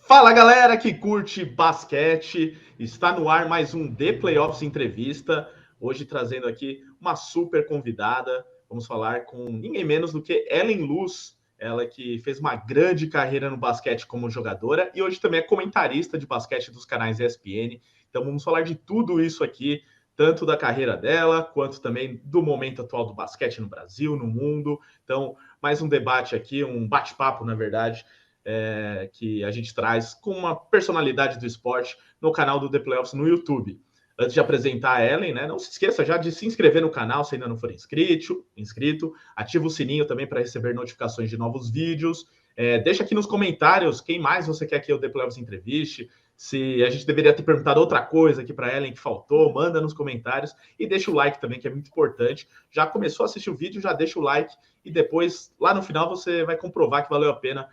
Fala galera que curte basquete, está no ar mais um The Playoffs Entrevista, hoje trazendo aqui uma super convidada, vamos falar com ninguém menos do que Ellen Luz, ela que fez uma grande carreira no basquete como jogadora e hoje também é comentarista de basquete dos canais ESPN, então vamos falar de tudo isso aqui, tanto da carreira dela, quanto também do momento atual do basquete no Brasil, no mundo, então mais um debate aqui, um bate-papo na verdade, que a gente traz com uma personalidade do esporte no canal do The Playoffs no YouTube. Antes de apresentar a Ellen, né, não se esqueça já de se inscrever no canal se ainda não for inscrito, ativa o sininho também para receber notificações de novos vídeos. Deixa aqui nos comentários quem mais você quer que o The Playoffs entreviste, se a gente deveria ter perguntado outra coisa aqui para Ellen que faltou, manda nos comentários e deixa o like também, que é muito importante. Já começou a assistir o vídeo, já deixa o like e depois, lá no final, você vai comprovar que valeu a pena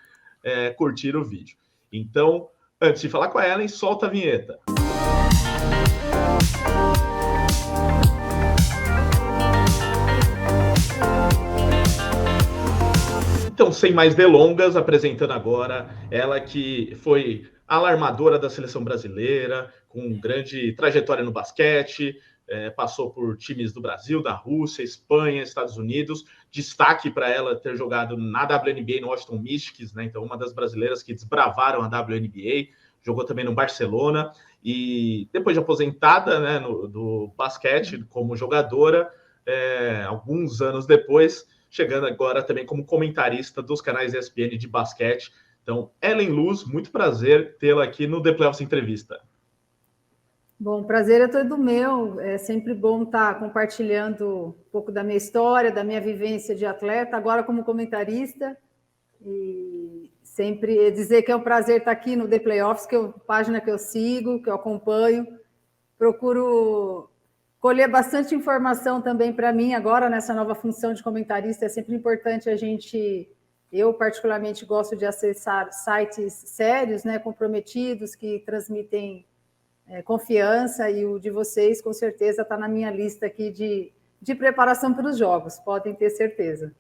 curtir o vídeo. Então, antes de falar com a Ellen, solta a vinheta. Então, sem mais delongas, apresentando agora ela que foi alarmadora da seleção brasileira, com grande trajetória no basquete, passou por times do Brasil, da Rússia, Espanha, Estados Unidos. Destaque para ela ter jogado na WNBA no Washington Mystics, né? Então, uma das brasileiras que desbravaram a WNBA, jogou também no Barcelona e depois de aposentada, né, do basquete como jogadora, alguns anos depois, chegando agora também como comentarista dos canais ESPN de basquete. Então, Ellen Luz, muito prazer tê-la aqui no The Playoffs Entrevista. Bom, prazer é todo meu. É sempre bom estar compartilhando um pouco da minha história, da minha vivência de atleta, agora como comentarista. E sempre dizer que é um prazer estar aqui no The Playoffs, que é a página que eu sigo, que eu acompanho. Procuro colher bastante informação também para mim agora nessa nova função de comentarista. É sempre importante a gente... Eu, particularmente, gosto de acessar sites sérios, né, comprometidos, que transmitem confiança, e o de vocês, com certeza, está na minha lista aqui de preparação para os jogos, podem ter certeza.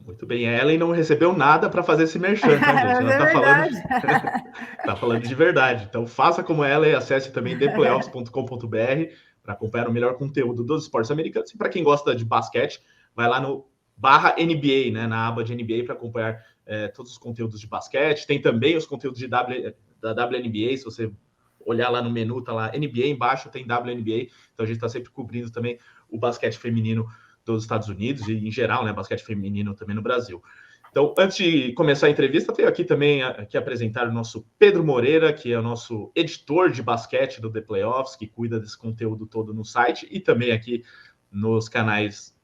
Muito bem, a Ellen não recebeu nada para fazer esse merchan, tá, gente? Ela tá falando de verdade. Então, faça como ela e acesse também theplayoffs.com.br para acompanhar o melhor conteúdo dos esportes americanos. E para quem gosta de basquete, vai lá no /NBA, né, na aba de NBA, para acompanhar todos os conteúdos de basquete. Tem também os conteúdos da WNBA, se você olhar lá no menu, tá lá NBA embaixo, tem WNBA, então a gente está sempre cobrindo também o basquete feminino dos Estados Unidos e em geral, né, basquete feminino também no Brasil. Então, antes de começar a entrevista, tenho aqui também que apresentar o nosso Pedro Moreira, que é o nosso editor de basquete do The Playoffs, que cuida desse conteúdo todo no site e também aqui nos canais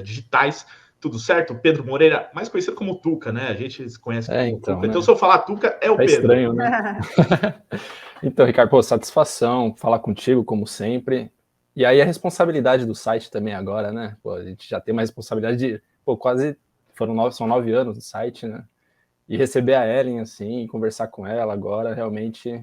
digitais. Tudo certo? Pedro Moreira, mais conhecido como Tuca, né? A gente se conhece como Tuca. Né? Então, se eu falar Tuca, é o Pedro. Estranho, né? Então, Ricardo, pô, satisfação falar contigo, como sempre. E aí a responsabilidade do site também agora, né? Pô, a gente já tem uma responsabilidade de... Pô, são 9 anos do site, né? E receber a Ellen, assim, e conversar com ela agora, realmente...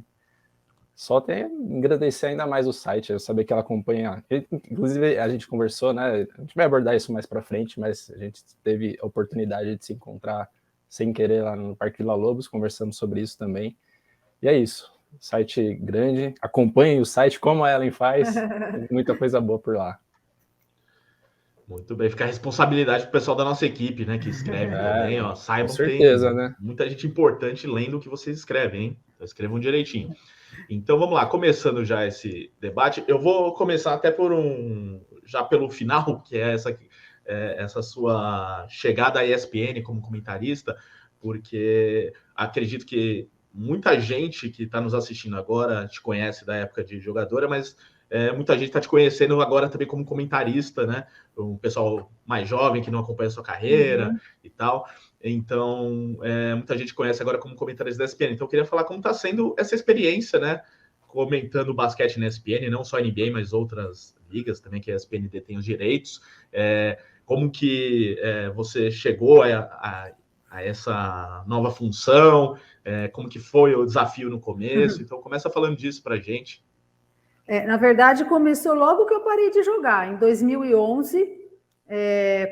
Só tem a engrandecer ainda mais o site, eu saber que ela acompanha... Inclusive, a gente conversou, né? A gente vai abordar isso mais pra frente, mas a gente teve a oportunidade de se encontrar sem querer lá no Parque Vila Lobos, conversamos sobre isso também. E é isso. Site grande, acompanhem o site como a Ellen faz, tem muita coisa boa por lá. Muito bem, fica a responsabilidade pro pessoal da nossa equipe, né, que escreve também, ó, saibam que tem né? Muita gente importante lendo o que vocês escrevem, hein? Então escrevam direitinho. Então vamos lá, começando já esse debate, eu vou começar até já pelo final, que é essa sua chegada à ESPN como comentarista, porque acredito que muita gente que está nos assistindo agora te conhece da época de jogadora, mas muita gente está te conhecendo agora também como comentarista, né? O pessoal mais jovem que não acompanha a sua carreira e tal. Então, muita gente conhece agora como comentarista da ESPN. Então, eu queria falar como está sendo essa experiência, né? Comentando basquete na ESPN, não só NBA, mas outras ligas também que a ESPN detém os direitos. Como que você chegou a essa nova função? Como que foi o desafio no começo? Então, começa falando disso para a gente. Na verdade, começou logo que eu parei de jogar, em 2011,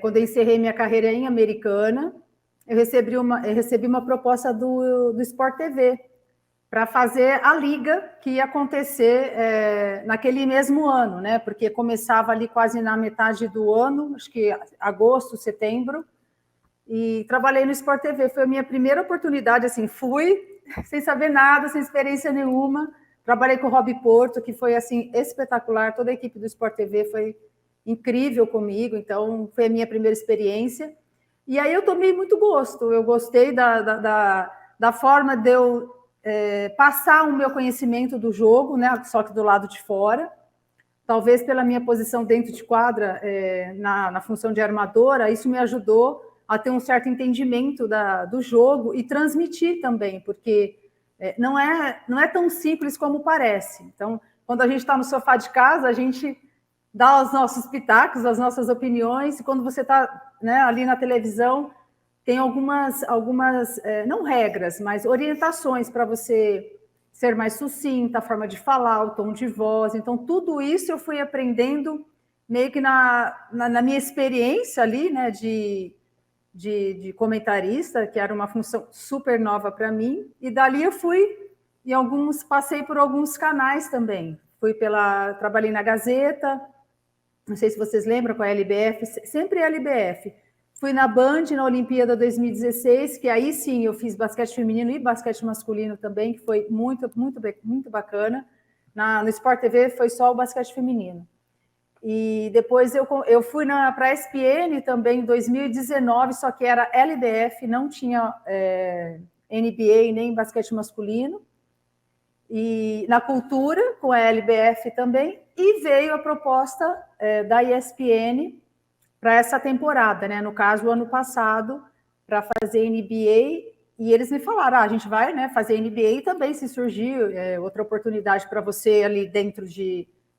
quando eu encerrei minha carreira em Americana. eu recebi uma proposta do Sport TV para fazer a liga que ia acontecer naquele mesmo ano, né? Porque começava ali quase na metade do ano, acho que agosto, setembro, e trabalhei no Sport TV. Foi a minha primeira oportunidade, assim, fui sem saber nada, sem experiência nenhuma. Trabalhei com o Rob Porto, que foi assim espetacular. Toda a equipe do Sport TV foi incrível comigo, então foi a minha primeira experiência. E aí eu tomei muito gosto. Eu gostei da forma de eu passar o meu conhecimento do jogo, né? Só que do lado de fora. Talvez pela minha posição dentro de quadra, na função de armadora, isso me ajudou a ter um certo entendimento do jogo e transmitir também, porque não é tão simples como parece. Então, quando a gente está no sofá de casa, a gente dá os nossos pitacos, as nossas opiniões, e quando você está, né, ali na televisão, tem algumas não regras, mas orientações para você ser mais sucinta, a forma de falar, o tom de voz. Então, tudo isso eu fui aprendendo meio que na minha experiência ali, né, de comentarista, que era uma função super nova para mim, e dali eu passei por alguns canais também. Trabalhei na Gazeta, não sei se vocês lembram, com a LBF, sempre a LBF. Fui na Band, na Olimpíada 2016, que aí sim eu fiz basquete feminino e basquete masculino também, que foi muito, muito, muito bacana. No Sport TV foi só o basquete feminino. E depois eu fui para a ESPN também em 2019, só que era LBF, não tinha NBA nem basquete masculino. E na Cultura, com a LBF também, e veio a proposta da ESPN para essa temporada, né? No caso, o ano passado, para fazer NBA, e eles me falaram, a gente vai, né, fazer NBA também, se surgir outra oportunidade para você ali dentro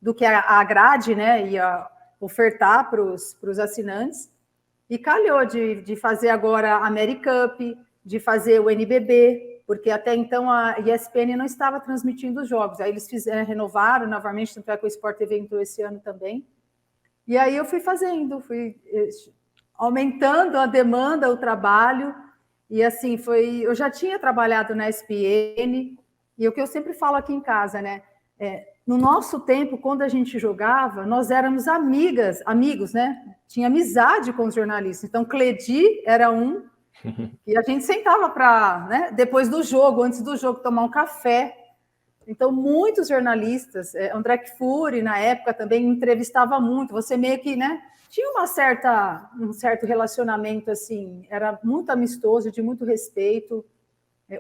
do que a grade, né, ia ofertar para os assinantes, e calhou de fazer agora a AmeriCup, de fazer o NBB, porque até então a ESPN não estava transmitindo os jogos, aí eles renovaram novamente, tanto é que o Sport TV entrou esse ano também, e aí eu fui aumentando a demanda, o trabalho, e assim, eu já tinha trabalhado na ESPN, e o que eu sempre falo aqui em casa, né, no nosso tempo, quando a gente jogava, nós éramos amigos, né, tinha amizade com os jornalistas, então Cledi era um, e a gente sentava para, né, depois do jogo, antes do jogo, tomar um café. Então, muitos jornalistas, André Kfouri, na época, também entrevistava muito. Você meio que, né, tinha um certo relacionamento, assim, era muito amistoso, de muito respeito.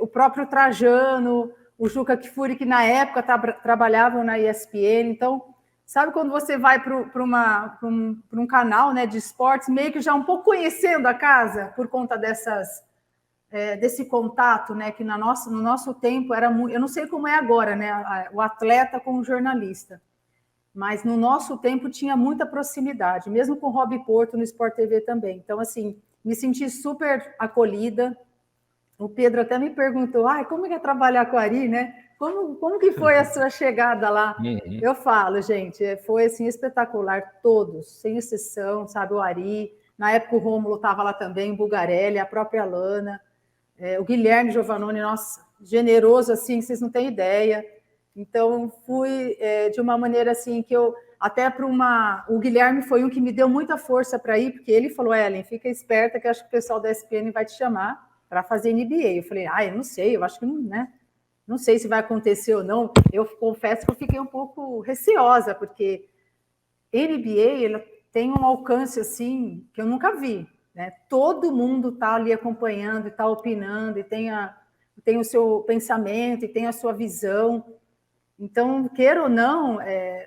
O próprio Trajano, o Juca Kfouri, que na época trabalhavam na ESPN. Então, sabe quando você vai para um canal, né, de esportes, meio que já um pouco conhecendo a casa, por conta desse contato, né, que no nosso tempo era muito, eu não sei como é agora, né, o atleta com o jornalista, mas no nosso tempo tinha muita proximidade, mesmo com o Rob Porto no Sport TV também. Então, assim, me senti super acolhida. O Pedro até me perguntou, como é trabalhar com a Ari, né? Como que foi a sua chegada lá? Uhum. Eu falo, gente, foi assim espetacular, todos, sem exceção, sabe, o Ari, na época o Rômulo estava lá também, o Bugarelli, a própria Lana, o Guilherme Giovannoni, nossa, generoso assim, vocês não têm ideia. Então, fui de uma maneira assim que até o Guilherme foi um que me deu muita força para ir, porque ele falou, Ellen, fica esperta que eu acho que o pessoal da ESPN vai te chamar para fazer NBA. Eu falei, eu não sei, eu acho que não, né? Não sei se vai acontecer ou não. Eu confesso que eu fiquei um pouco receosa, porque NBA ela tem um alcance assim que eu nunca vi, né? Todo mundo está ali acompanhando, está opinando, e tem o seu pensamento, e tem a sua visão. Então, queira ou não,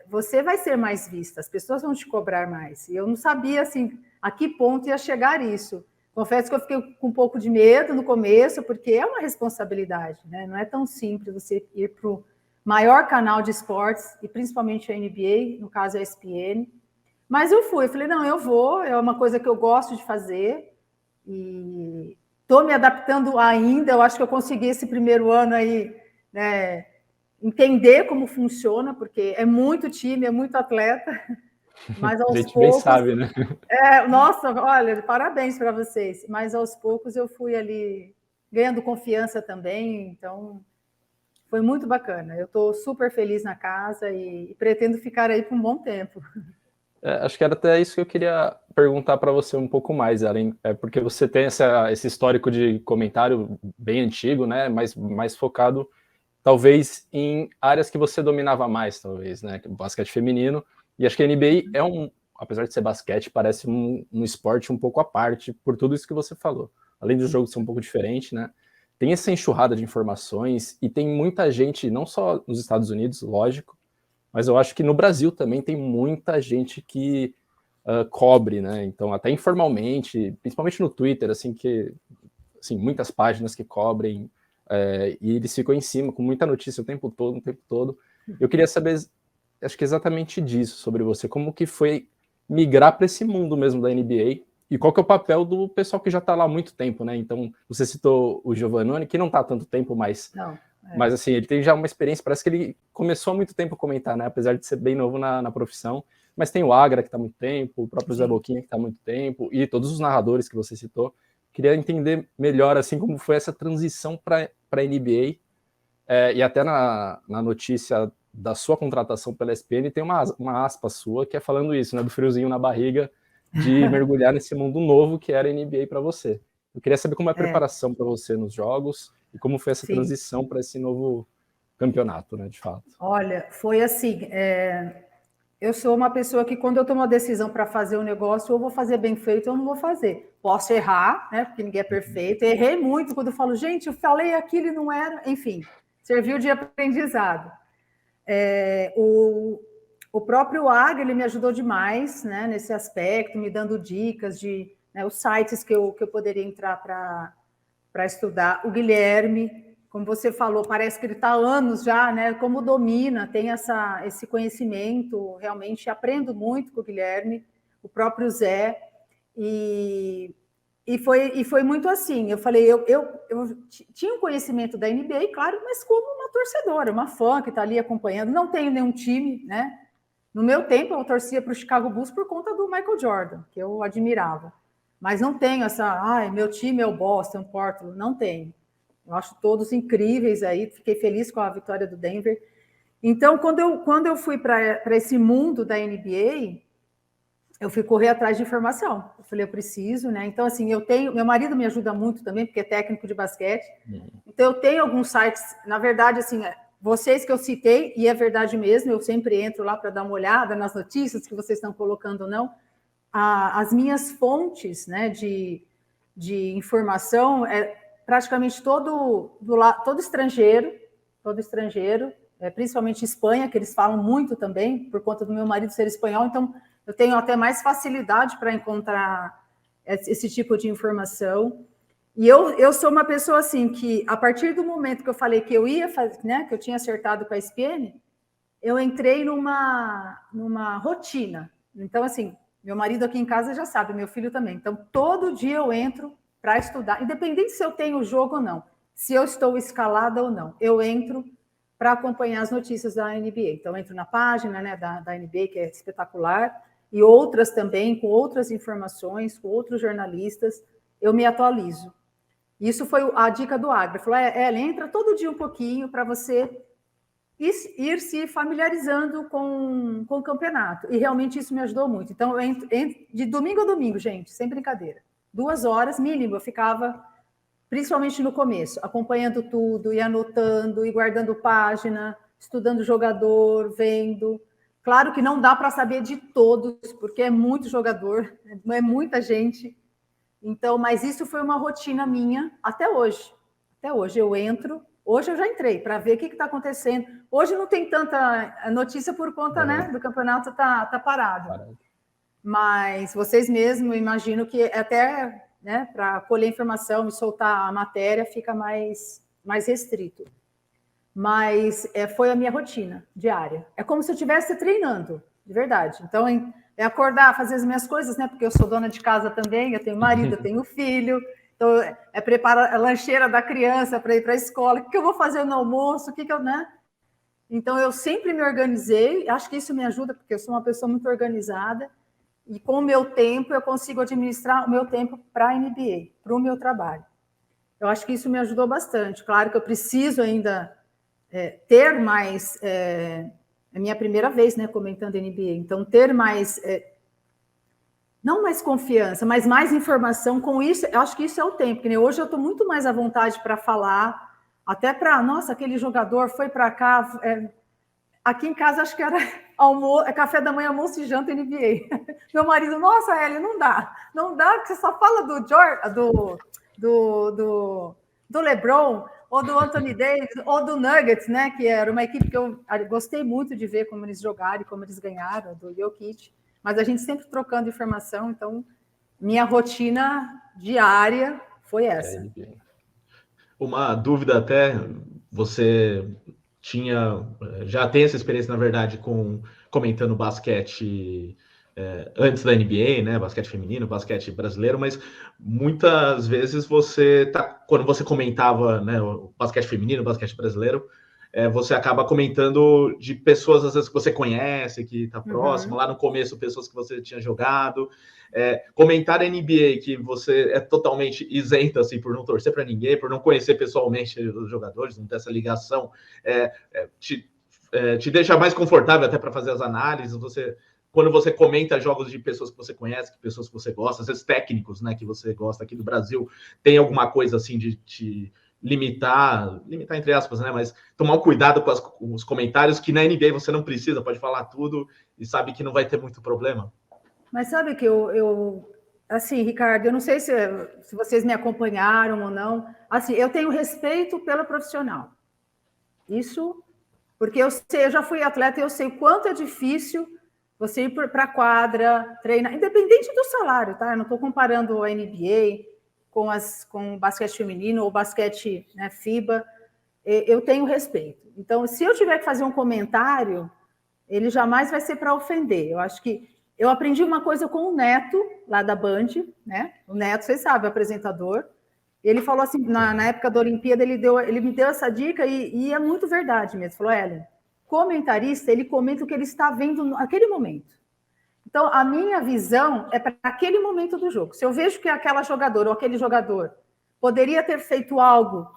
você vai ser mais vista, as pessoas vão te cobrar mais. E eu não sabia assim a que ponto ia chegar isso. Confesso que eu fiquei com um pouco de medo no começo, porque é uma responsabilidade, né? Não é tão simples você ir para o maior canal de esportes, e principalmente a NBA, no caso a ESPN. Mas eu falei, não, eu vou, é uma coisa que eu gosto de fazer, e estou me adaptando ainda, eu acho que eu consegui esse primeiro ano aí, né, entender como funciona, porque é muito time, é muito atleta, Mas A aos gente bem poucos... sabe, né? Nossa, olha, parabéns para vocês. Mas aos poucos eu fui ali ganhando confiança também, então foi muito bacana. Eu estou super feliz na casa e pretendo ficar aí por um bom tempo. Acho que era até isso que eu queria perguntar para você um pouco mais, Ellen, porque você tem esse histórico de comentário bem antigo, né? Mas mais focado, talvez, em áreas que você dominava mais, talvez, né? Basquete feminino. E acho que a NBA apesar de ser basquete, parece um esporte um pouco à parte, por tudo isso que você falou. Além do jogo ser um pouco diferente, né? Tem essa enxurrada de informações e tem muita gente, não só nos Estados Unidos, lógico, mas eu acho que no Brasil também tem muita gente que cobre, né? Então, até informalmente, principalmente no Twitter, assim, muitas páginas que cobrem, e eles ficam em cima com muita notícia o tempo todo. Eu queria saber, acho que exatamente disso, sobre você, como que foi migrar para esse mundo mesmo da NBA e qual que é o papel do pessoal que já está lá há muito tempo, né? Então, você citou o Giovannone, que não está há tanto tempo, mas assim, ele tem já uma experiência, parece que ele começou há muito tempo a comentar, né? Apesar de ser bem novo na profissão, mas tem o Agra, que está há muito tempo, o próprio Zé Boquinha, que está há muito tempo, e todos os narradores que você citou. Queria entender melhor, assim, como foi essa transição para a NBA, e até na notícia da sua contratação pela ESPN tem uma aspa sua que é falando isso, né? Do friozinho na barriga, de mergulhar nesse mundo novo que era a NBA para você. Eu queria saber como é a preparação para você nos jogos e como foi essa transição para esse novo campeonato, né, de fato. Olha, foi assim, eu sou uma pessoa que quando eu tomo uma decisão para fazer um negócio, eu vou fazer bem feito ou não vou fazer. Posso errar, né, porque ninguém é perfeito. Eu errei muito quando eu falo, gente, eu falei aquilo e não era. Enfim, serviu de aprendizado. O próprio Agra, ele me ajudou demais, né, nesse aspecto, me dando dicas de os sites que eu poderia entrar para estudar. O Guilherme, como você falou, parece que ele está há anos já, né? Como domina, tem esse conhecimento, realmente aprendo muito com o Guilherme, o próprio Zé, e foi muito assim. Eu falei, eu tinha um conhecimento da NBA, claro, mas como uma torcedora, uma fã que está ali acompanhando. Não tenho nenhum time, né? No meu tempo, eu torcia para o Chicago Bulls por conta do Michael Jordan, que eu admirava. Mas não tenho meu time é o Boston, Portland, não tenho. Eu acho todos incríveis aí, fiquei feliz com a vitória do Denver. Então, quando eu fui para esse mundo da NBA, eu fui correr atrás de informação. Eu falei, eu preciso, né? Então, assim, meu marido me ajuda muito também, porque é técnico de basquete. Então, eu tenho alguns sites, na verdade, assim, vocês que eu citei, e é verdade mesmo, eu sempre entro lá para dar uma olhada nas notícias que vocês estão colocando ou não. As minhas fontes, né, de informação praticamente todo estrangeiro, principalmente Espanha, que eles falam muito também, por conta do meu marido ser espanhol, então eu tenho até mais facilidade para encontrar esse tipo de informação. E eu sou uma pessoa assim, que a partir do momento que eu falei que eu ia fazer, né, que eu tinha acertado com a ESPN, eu entrei numa rotina. Então, assim, meu marido aqui em casa já sabe, meu filho também. Então, todo dia eu entro para estudar, independente se eu tenho jogo ou não, se eu estou escalada ou não, eu entro para acompanhar as notícias da NBA. Então, eu entro na página, né, da NBA, que é espetacular, e outras também, com outras informações, com outros jornalistas, eu me atualizo. Isso foi a dica do Agra. Ele falou, entra todo dia um pouquinho para você ir se familiarizando com o campeonato. E realmente isso me ajudou muito. Então, eu entro de domingo a domingo, gente, sem brincadeira. 2 horas, mínimo, eu ficava, principalmente no começo, acompanhando tudo, e anotando, e guardando página, estudando jogador, vendo. Claro que não dá para saber de todos, porque é muito jogador, é muita gente. Então, mas isso foi uma rotina minha até hoje. Até hoje eu entro. Hoje eu já entrei para ver o que está acontecendo. Hoje não tem tanta notícia por conta, né, do campeonato tá parado. Mas vocês mesmos, imagino que até, né, para colher informação e soltar a matéria fica mais restrito. Mas foi a minha rotina diária. É como se eu estivesse treinando, de verdade. Então, é acordar, fazer as minhas coisas, né? Porque eu sou dona de casa também, eu tenho marido, eu tenho filho. Então, preparar a lancheira da criança para ir para a escola. O que eu vou fazer no almoço? Né? Então, eu sempre me organizei, acho que isso me ajuda, porque eu sou uma pessoa muito organizada, e com o meu tempo, eu consigo administrar o meu tempo para a NBA, para o meu trabalho. Eu acho que isso me ajudou bastante. Claro que eu preciso ainda ter mais... é a minha primeira vez, né, comentando NBA, então ter mais... não mais confiança, mas mais informação com isso, eu acho que isso é o tempo, porque hoje eu estou muito mais à vontade para falar, até para, nossa, aquele jogador foi para cá, aqui em casa acho que era café da manhã, almoço e janta NBA. Meu marido, nossa, Ellie, não dá, que você só fala do Jordan, do LeBron, ou do Anthony Davis, ou do Nuggets, né, que era uma equipe que eu gostei muito de ver como eles jogaram e como eles ganharam, do Jokic. Mas a gente sempre trocando informação, então minha rotina diária foi essa. Uma dúvida até, você já tem essa experiência, na verdade, comentando basquete antes da NBA, né? Basquete feminino, basquete brasileiro, mas muitas vezes quando você comentava, né, o basquete feminino, o basquete brasileiro, você acaba comentando de pessoas, às vezes, que você conhece, que está próximo, lá no começo, pessoas que você tinha jogado. Comentar NBA, que você é totalmente isento, assim, por não torcer para ninguém, por não conhecer pessoalmente os jogadores, não ter essa ligação, te deixa mais confortável até para fazer as análises. Quando você comenta jogos de pessoas que você conhece, que pessoas que você gosta, às vezes técnicos, né, que você gosta aqui do Brasil, tem alguma coisa assim de te limitar entre aspas, né? Mas tomar um cuidado com os comentários, que na NBA você não precisa, pode falar tudo e sabe que não vai ter muito problema. Mas sabe que assim, Ricardo, eu não sei se vocês me acompanharam ou não, assim, eu tenho respeito pelo profissional. Isso, porque eu já fui atleta e eu sei o quanto é difícil você ir para a quadra, treinar, independente do salário, tá? Eu não estou comparando a NBA com o basquete feminino ou basquete, né, FIBA, eu tenho respeito. Então, se eu tiver que fazer um comentário, ele jamais vai ser para ofender. Eu acho que eu aprendi uma coisa com o Neto, lá da Band, né? O Neto, vocês sabem, apresentador. Ele falou assim, na época da Olimpíada, ele me deu essa dica e é muito verdade mesmo. Falou, Ellen, comentarista, ele comenta o que ele está vendo naquele momento. Então, a minha visão é para aquele momento do jogo. Se eu vejo que aquela jogadora ou aquele jogador poderia ter feito algo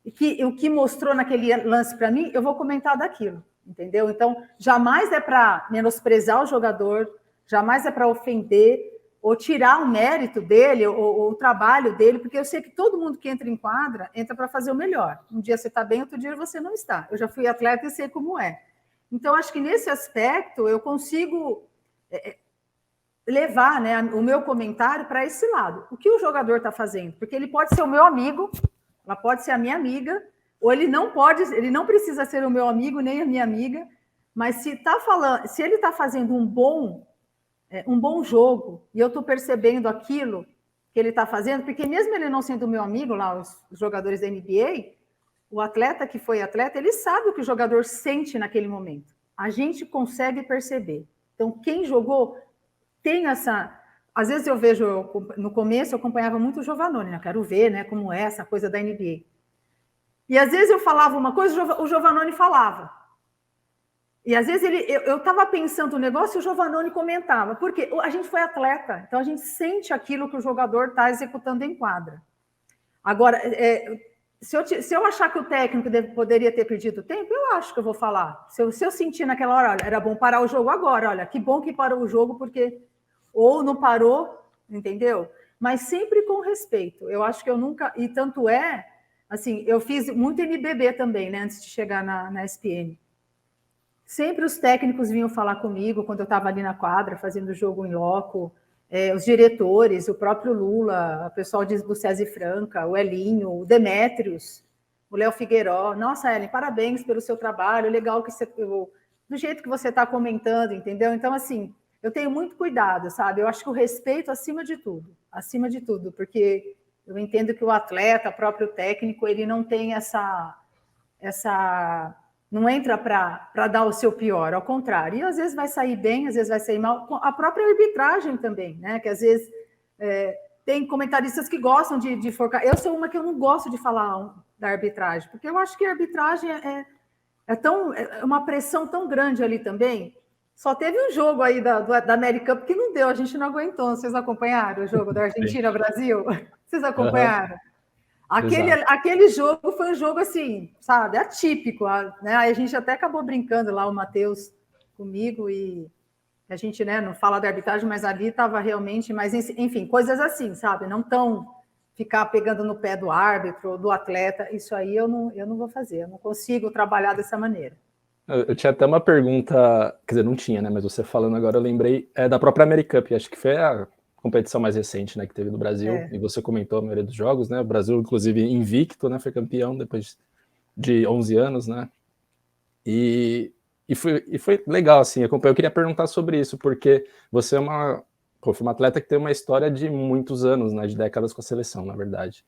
o que mostrou naquele lance para mim, eu vou comentar daquilo, entendeu? Então, jamais é para menosprezar o jogador, jamais é para ofender ou tirar o mérito dele ou o trabalho dele, porque eu sei que todo mundo que entra em quadra entra para fazer o melhor. Um dia você está bem, outro dia você não está. Eu já fui atleta e sei como é. Então, acho que nesse aspecto eu consigo levar, né, o meu comentário para esse lado. O que o jogador está fazendo? Porque ele pode ser o meu amigo, ela pode ser a minha amiga, ou ele não precisa ser o meu amigo nem a minha amiga, mas se ele está fazendo um bom jogo e eu estou percebendo aquilo que ele está fazendo, porque mesmo ele não sendo meu amigo, lá os jogadores da NBA, o atleta que foi atleta, ele sabe o que o jogador sente naquele momento. A gente consegue perceber. Então, quem jogou tem essa... Às vezes eu vejo, no começo eu acompanhava muito o Giovannone, né? Eu quero ver, né, como é essa coisa da NBA. E às vezes eu falava uma coisa, o Giovannone falava. E às vezes eu estava pensando um negócio e o Giovannone comentava, porque a gente foi atleta, então a gente sente aquilo que o jogador está executando em quadra. Agora, se eu achar que o técnico poderia ter perdido tempo, eu acho que eu vou falar. Se eu sentir naquela hora, olha, era bom parar o jogo agora, olha, que bom que parou o jogo, porque ou não parou, entendeu? Mas sempre com respeito. Eu acho que eu nunca... E tanto é, assim, eu fiz muito NBB também, né, antes de chegar na ESPN. Sempre os técnicos vinham falar comigo quando eu estava ali na quadra, fazendo o jogo em loco, os diretores, o próprio Lula, o pessoal do César Franca, o Elinho, o Demétrios, o Léo Figueiró. Nossa, Ellen, parabéns pelo seu trabalho, legal que você... do jeito que você está comentando, entendeu? Então, assim, eu tenho muito cuidado, sabe? Eu acho que o respeito acima de tudo, porque eu entendo que o atleta, o próprio técnico, ele não tem essa não entra para dar o seu pior, ao contrário. E às vezes vai sair bem, às vezes vai sair mal. A própria arbitragem também, né? Que às vezes tem comentaristas que gostam de forcar. Eu sou uma que eu não gosto de falar da arbitragem, porque eu acho que a arbitragem é uma pressão tão grande ali também. Só teve um jogo aí da American Cup que não deu, a gente não aguentou. Vocês acompanharam o jogo da Argentina-Brasil? Vocês acompanharam? Aquele jogo foi um jogo assim, sabe, atípico, né? Aí a gente até acabou brincando lá, o Matheus comigo, e a gente, né, não fala da arbitragem, mas ali estava realmente, mas enfim, coisas assim, sabe? Não tão ficar pegando no pé do árbitro, do atleta, isso aí eu não vou fazer, eu não consigo trabalhar dessa maneira. Eu tinha até uma pergunta, quer dizer, não tinha, né? Mas você falando agora, eu lembrei da própria American Cup, acho que foi a competição mais recente, né, que teve no Brasil, e você comentou a maioria dos jogos, né? O Brasil, inclusive, invicto, né? Foi campeão depois de 11 anos, né? E foi legal, assim, acompanhar. Eu queria perguntar sobre isso, porque você é foi uma atleta que tem uma história de muitos anos, né? De décadas com a seleção, na verdade.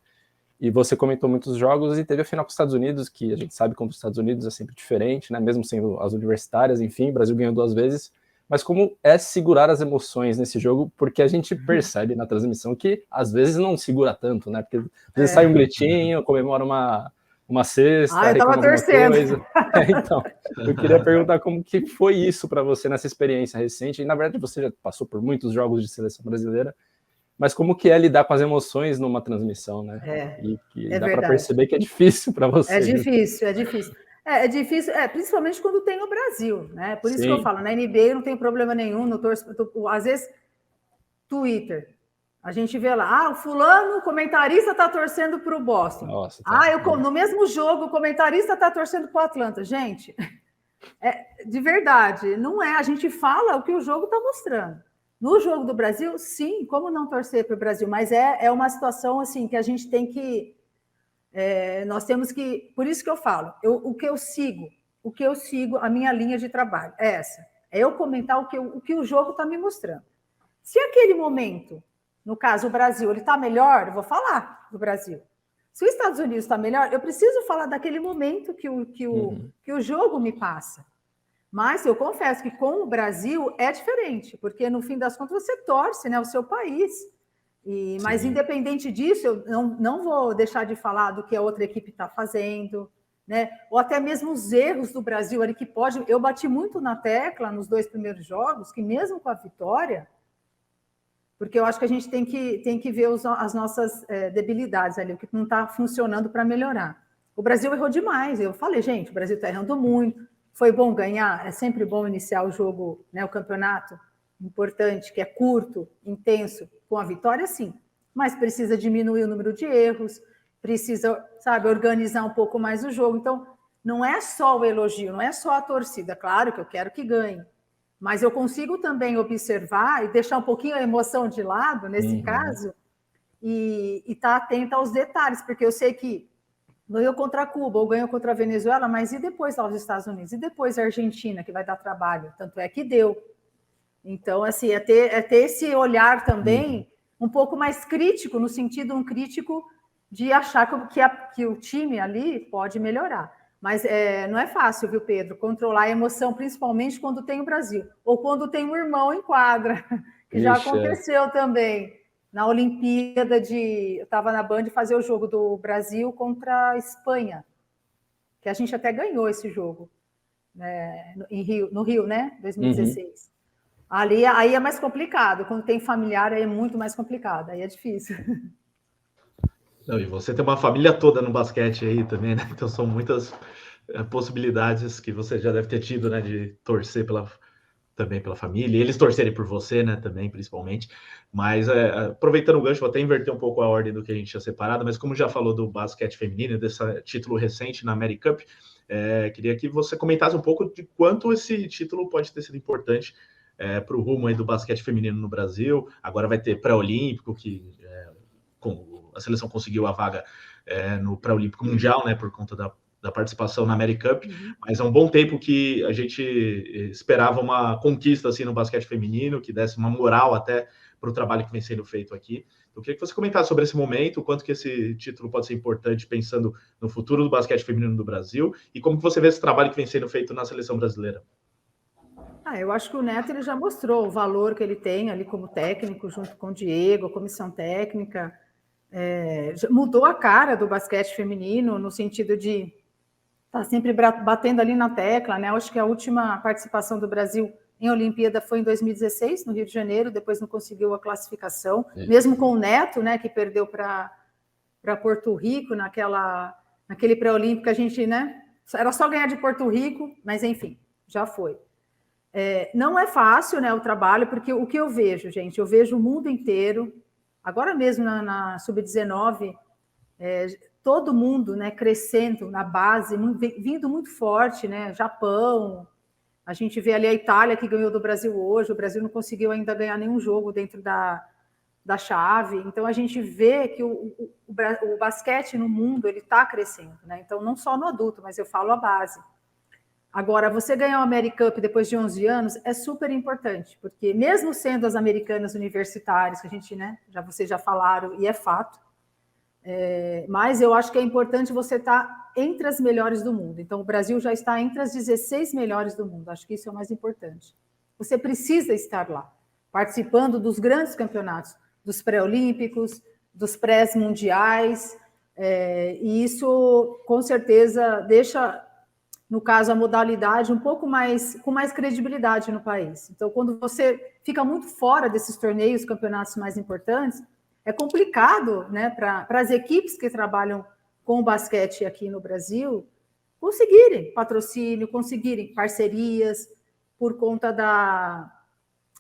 E você comentou muitos jogos e teve a final com os Estados Unidos, que a gente sabe como os Estados Unidos é sempre diferente, né? Mesmo sendo as universitárias, enfim, o Brasil ganhou 2 vezes. Mas como é segurar as emoções nesse jogo? Porque a gente percebe na transmissão que às vezes não segura tanto, né? Porque às vezes sai um gritinho, comemora uma cesta, eu tava torcendo. Coisa. Então, eu queria perguntar como que foi isso para você nessa experiência recente. E na verdade você já passou por muitos jogos de seleção brasileira. Mas como que é lidar com as emoções numa transmissão, né? E dá para perceber que é difícil para você. É difícil. É difícil, principalmente quando tem no Brasil, né? Por isso que eu falo, na NBA eu não tenho problema nenhum, às vezes, Twitter, a gente vê lá, o fulano, o comentarista está torcendo para o Boston. Nossa, no mesmo jogo, o comentarista está torcendo para o Atlanta. Gente, de verdade, não é, a gente fala o que o jogo está mostrando. No jogo do Brasil, sim, como não torcer para o Brasil? Mas é uma situação assim que a gente tem que... nós temos que... Por isso que eu falo, o que eu sigo, a minha linha de trabalho é essa. É eu comentar o que o jogo está me mostrando. Se aquele momento, no caso o Brasil, ele está melhor, eu vou falar do Brasil. Se os Estados Unidos está melhor, eu preciso falar daquele momento que o jogo me passa. Mas eu confesso que com o Brasil é diferente, porque no fim das contas você torce, né, o seu país. Mas independente disso, eu não vou deixar de falar do que a outra equipe está fazendo, né? Ou até mesmo os erros do Brasil ali que pode. Eu bati muito na tecla nos 2 primeiros jogos, que mesmo com a vitória, porque eu acho que a gente tem que ver as nossas debilidades ali, o que não está funcionando para melhorar. O Brasil errou demais. Eu falei, gente, o Brasil está errando muito. Foi bom ganhar, é sempre bom iniciar o jogo, né, o campeonato importante, que é curto, intenso, com a vitória, sim. Mas precisa diminuir o número de erros, precisa, sabe, organizar um pouco mais o jogo. Então, não é só o elogio, não é só a torcida. Claro que eu quero que ganhe, mas eu consigo também observar e deixar um pouquinho a emoção de lado, nesse caso, e estar atenta aos detalhes, porque eu sei que ganhou contra Cuba ou ganhou contra a Venezuela, mas e depois lá os Estados Unidos? E depois a Argentina, que vai dar trabalho? Tanto é que deu. Então, assim, é ter esse olhar também um pouco mais crítico, no sentido crítico de achar que o time ali pode melhorar. Mas não é fácil, viu, Pedro? Controlar a emoção, principalmente quando tem o Brasil. Ou quando tem um irmão em quadra, que já aconteceu também. Na Olimpíada eu estava na Band fazer o jogo do Brasil contra a Espanha, que a gente até ganhou esse jogo, né, no Rio, né, 2016. Aí é mais complicado, quando tem familiar aí é muito mais complicado, aí é difícil. Não, e você tem uma família toda no basquete aí também, né? Então são muitas possibilidades que você já deve ter tido, né, de torcer também pela família, e eles torcerem por você, né, também, principalmente. Mas, aproveitando o gancho, vou até inverter um pouco a ordem do que a gente tinha separado, mas como já falou do basquete feminino, desse título recente na American Cup, queria que você comentasse um pouco de quanto esse título pode ter sido importante para o rumo aí do basquete feminino no Brasil. Agora vai ter pré-olímpico, que a seleção conseguiu a vaga no pré-olímpico mundial, né, por conta da participação na American Cup, mas há um bom tempo que a gente esperava uma conquista assim no basquete feminino, que desse uma moral até para o trabalho que vem sendo feito aqui. Eu queria que você comentasse sobre esse momento, quanto que esse título pode ser importante pensando no futuro do basquete feminino do Brasil, e como que você vê esse trabalho que vem sendo feito na seleção brasileira. Eu acho que o Neto ele já mostrou o valor que ele tem ali como técnico, junto com o Diego, a comissão técnica, mudou a cara do basquete feminino no sentido de Está sempre batendo ali na tecla, né? Acho que a última participação do Brasil em Olimpíada foi em 2016, no Rio de Janeiro, depois não conseguiu a classificação, mesmo com o Neto, né, que perdeu para Porto Rico naquele pré-olímpico, a gente, né, era só ganhar de Porto Rico, mas enfim, já foi. Não é fácil, né, o trabalho, porque o que eu vejo, gente, eu vejo o mundo inteiro, agora mesmo na Sub-19, todo mundo, né, crescendo na base, vindo muito forte, né, Japão, a gente vê ali a Itália que ganhou do Brasil hoje, o Brasil não conseguiu ainda ganhar nenhum jogo dentro da chave, então a gente vê que o basquete no mundo ele está crescendo, né? Então não só no adulto, mas eu falo a base. Agora, você ganhar o AmeriCup depois de 11 anos é super importante, porque mesmo sendo as americanas universitárias, que a gente, né, vocês já falaram, e é fato, mas eu acho que é importante você estar entre as melhores do mundo. Então, o Brasil já está entre as 16 melhores do mundo. Acho que isso é o mais importante. Você precisa estar lá, participando dos grandes campeonatos, dos pré-olímpicos, dos pré-mundiais, e isso, com certeza, deixa, no caso, a modalidade um pouco mais, com mais credibilidade no país. Então, quando você fica muito fora desses torneios, campeonatos mais importantes, é complicado, né, para as equipes que trabalham com o basquete aqui no Brasil conseguirem patrocínio, conseguirem parcerias por conta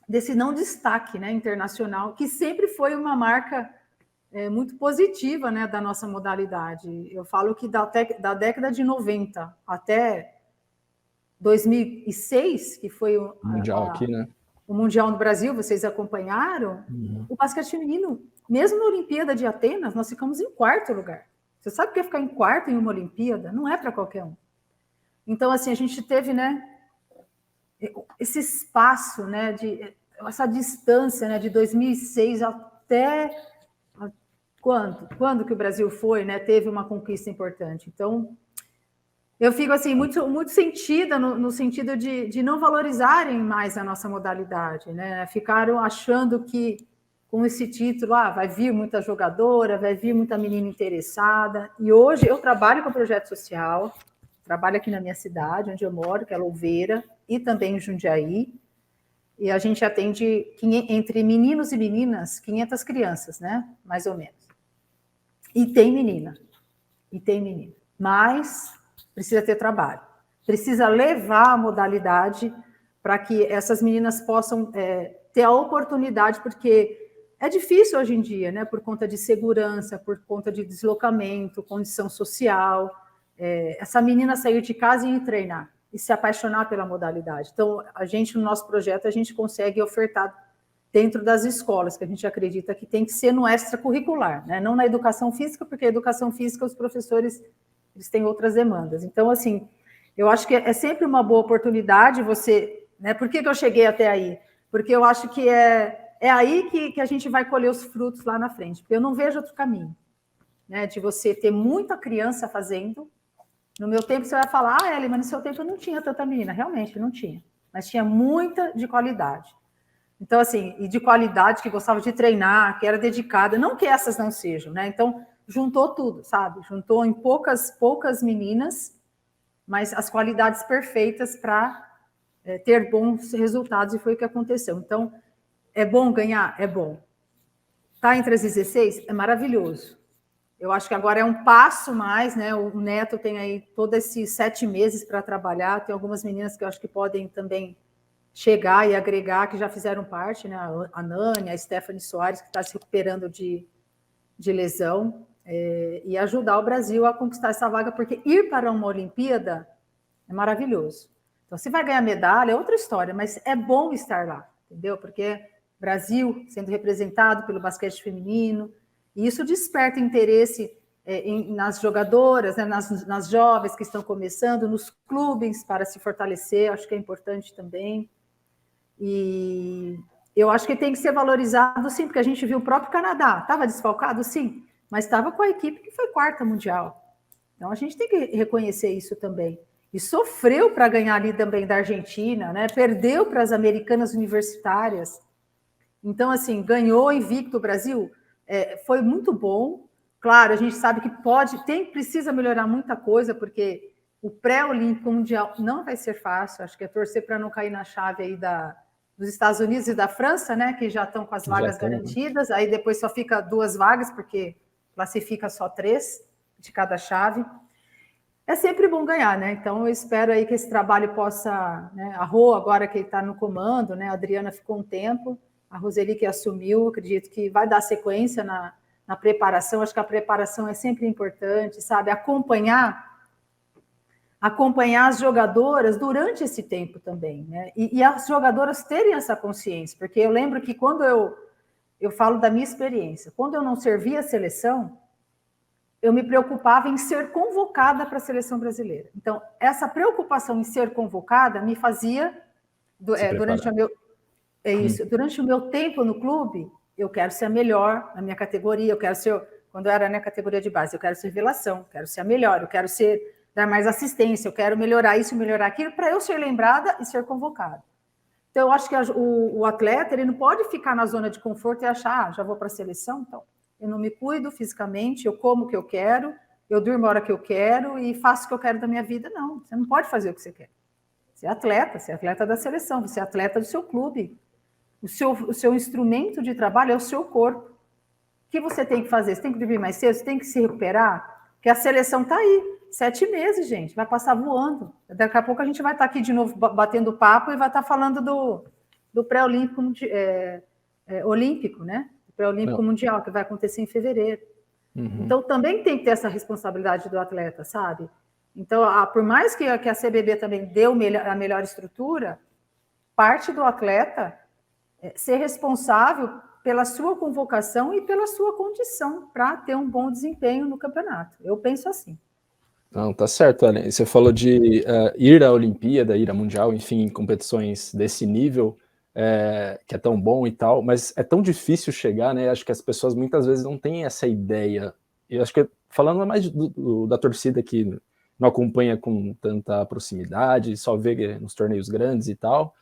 desse não destaque, né, internacional, que sempre foi uma marca muito positiva, né, da nossa modalidade. Eu falo que da década de 90 até 2006, que foi o Mundial aqui, né? O Mundial no Brasil, vocês acompanharam, o basquete feminino, mesmo na Olimpíada de Atenas, nós ficamos em 4º lugar. Você sabe o que é ficar em 4º em uma Olimpíada? Não é para qualquer um. Então, assim, a gente teve, né, esse espaço, né, essa distância, né, de 2006 até quando que o Brasil foi, né, teve uma conquista importante. Então, eu fico assim muito, muito sentida no sentido de não valorizarem mais a nossa modalidade, né? Ficaram achando que com esse título vai vir muita jogadora, vai vir muita menina interessada. E hoje eu trabalho com projeto social, trabalho aqui na minha cidade, onde eu moro, que é Louveira, e também em Jundiaí. E a gente atende entre meninos e meninas 500 crianças, né? Mais ou menos. E tem menina. Mas precisa ter trabalho, precisa levar a modalidade para que essas meninas possam ter a oportunidade, porque é difícil hoje em dia, né? Por conta de segurança, por conta de deslocamento, condição social, essa menina sair de casa e ir treinar e se apaixonar pela modalidade. Então, a gente, no nosso projeto, a gente consegue ofertar dentro das escolas, que a gente acredita que tem que ser no extracurricular, né? Não na educação física, porque a educação física, os professores eles têm outras demandas. Então, assim, eu acho que é sempre uma boa oportunidade você... Né? Por que eu cheguei até aí? Porque eu acho que é aí que a gente vai colher os frutos lá na frente. Porque eu não vejo outro caminho, né? De você ter muita criança fazendo. No meu tempo, você vai falar, Ellen, mas no seu tempo não tinha tanta menina. Realmente, não tinha. Mas tinha muita de qualidade. Então, assim, e de qualidade, que gostava de treinar, que era dedicada. Não que essas não sejam, né? Então... juntou tudo, sabe? Juntou em poucas meninas, mas as qualidades perfeitas para ter bons resultados, e foi o que aconteceu. Então, é bom ganhar? É bom. Tá entre as 16? É maravilhoso. Eu acho que agora é um passo mais, né? O Neto tem aí todos esses 7 meses para trabalhar, tem algumas meninas que eu acho que podem também chegar e agregar, que já fizeram parte, né? A Nani, a Stephanie Soares, que está se recuperando de lesão, e ajudar o Brasil a conquistar essa vaga, porque ir para uma Olimpíada é maravilhoso. Então, se vai ganhar medalha, é outra história, mas é bom estar lá, entendeu? Porque Brasil sendo representado pelo basquete feminino, e isso desperta interesse nas jogadoras, né, nas jovens que estão começando, nos clubes para se fortalecer, acho que é importante também. E eu acho que tem que ser valorizado, sim, porque a gente viu o próprio Canadá, estava desfalcado, sim, mas estava com a equipe que foi 4ª mundial. Então, a gente tem que reconhecer isso também. E sofreu para ganhar ali também da Argentina, né? Perdeu para as americanas universitárias. Então, assim, ganhou invicto o Brasil, foi muito bom. Claro, a gente sabe que precisa melhorar muita coisa, porque O pré-olímpico mundial não vai ser fácil, acho que é torcer para não cair na chave aí dos Estados Unidos e da França, né, que já estão com as vagas garantidas, aí depois só fica 2 vagas, porque classifica só 3 de cada chave. É sempre bom ganhar, né? Então eu espero aí que esse trabalho possa, né, a Rô agora que está no comando, né, a Adriana ficou um tempo, a Roseli que assumiu, acredito que vai dar sequência na preparação, acho que a preparação é sempre importante, sabe? Acompanhar as jogadoras durante esse tempo também, né? E as jogadoras terem essa consciência, porque eu lembro que quando eu falo da minha experiência, quando eu não servia a seleção, eu me preocupava em ser convocada para a seleção brasileira. Então, essa preocupação em ser convocada me fazia, durante o meu tempo no clube, eu quero ser a melhor na minha categoria, eu quero ser, quando eu era na categoria de base, eu quero ser revelação, quero ser a melhor, eu quero dar mais assistência, eu quero melhorar isso, melhorar aquilo, para eu ser lembrada e ser convocada. Então, eu acho que o atleta ele não pode ficar na zona de conforto e achar, já vou para a seleção, então eu não me cuido fisicamente, eu como o que eu quero, eu durmo a hora que eu quero e faço o que eu quero da minha vida. Não, você não pode fazer o que você quer. Você é atleta da seleção, você é atleta do seu clube. O seu instrumento de trabalho é o seu corpo. O que você tem que fazer? Você tem que dormir mais cedo, você tem que se recuperar, porque a seleção está aí. 7 meses, gente, vai passar voando. Daqui a pouco a gente vai estar aqui de novo batendo papo e vai estar falando do pré-olímpico olímpico, né? O pré-olímpico mundial, que vai acontecer em fevereiro. Uhum. Então, também tem que ter essa responsabilidade do atleta, sabe? Então, por mais que a CBB também deu a melhor estrutura, parte do atleta ser responsável pela sua convocação e pela sua condição para ter um bom desempenho no campeonato. Eu penso assim. Não, tá certo, Ellen. Você falou de ir à Olimpíada, ir à Mundial, enfim, em competições desse nível, que é tão bom e tal, mas é tão difícil chegar, né? Acho que as pessoas muitas vezes não têm essa ideia. E acho que, falando mais da torcida que não acompanha com tanta proximidade, só vê nos torneios grandes e tal,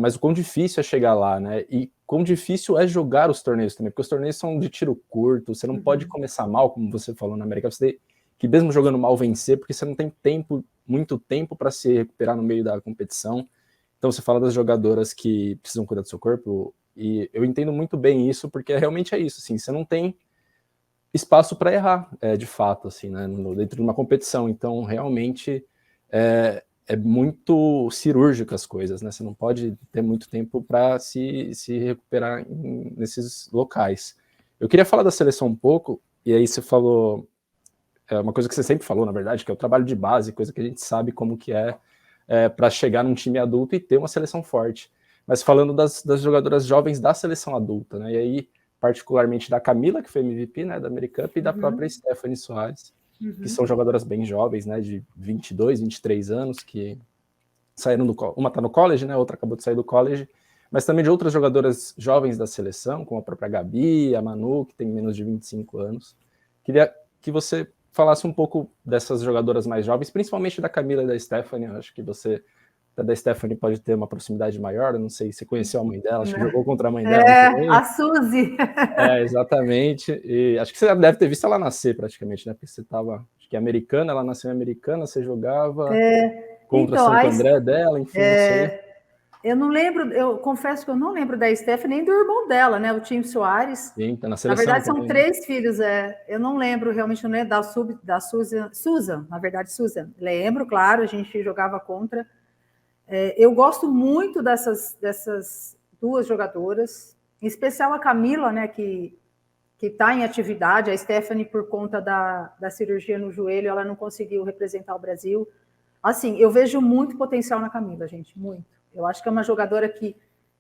mas o quão difícil é chegar lá, né? E quão difícil é jogar os torneios também, porque os torneios são de tiro curto, você não pode começar mal, como você falou na América, você tem que mesmo jogando mal vencer, porque você não tem muito tempo para se recuperar no meio da competição. Então você fala das jogadoras que precisam cuidar do seu corpo, e eu entendo muito bem isso, porque realmente é isso, assim, você não tem espaço para errar, de fato, assim, né, dentro de uma competição. Então realmente é muito cirúrgico as coisas, né? Você não pode ter muito tempo para se recuperar nesses locais. Eu queria falar da seleção um pouco, e aí você falou uma coisa que você sempre falou, na verdade, que é o trabalho de base, coisa que a gente sabe como que para chegar num time adulto e ter uma seleção forte. Mas falando das jogadoras jovens da seleção adulta, né? E aí, particularmente da Camila, que foi MVP, né, da AmeriCup, e da própria Stephanie Soares, que são jogadoras bem jovens, né, de 22, 23 anos, que saíram uma está no college, né, outra acabou de sair do college, mas também de outras jogadoras jovens da seleção, como a própria Gabi, a Manu, que tem menos de 25 anos. Queria que você falasse um pouco dessas jogadoras mais jovens, principalmente da Camila e da Stephanie. Eu acho que você, da Stephanie, pode ter uma proximidade maior. Eu não sei se você conheceu a mãe dela, acho que jogou contra a mãe dela também. A Suzy. Exatamente. E acho que você deve ter visto ela nascer praticamente, né? Porque você estava, acho que americana, ela nasceu em Americana, você jogava contra então, Santo André dela, enfim, não sei. Eu não lembro, eu confesso que eu não lembro da Stephanie nem do irmão dela, né? O Tim Soares. Sim, tá na seleção. Na verdade, são também, 3 filhos. Eu não lembro, realmente não lembro da Susan, na verdade, Susan. Lembro, claro, a gente jogava contra. Eu gosto muito dessas 2 jogadoras, em especial a Camila, né? Que está em atividade. A Stephanie, por conta da cirurgia no joelho, ela não conseguiu representar o Brasil. Assim, eu vejo muito potencial na Camila, gente, muito. Eu acho que é uma jogadora que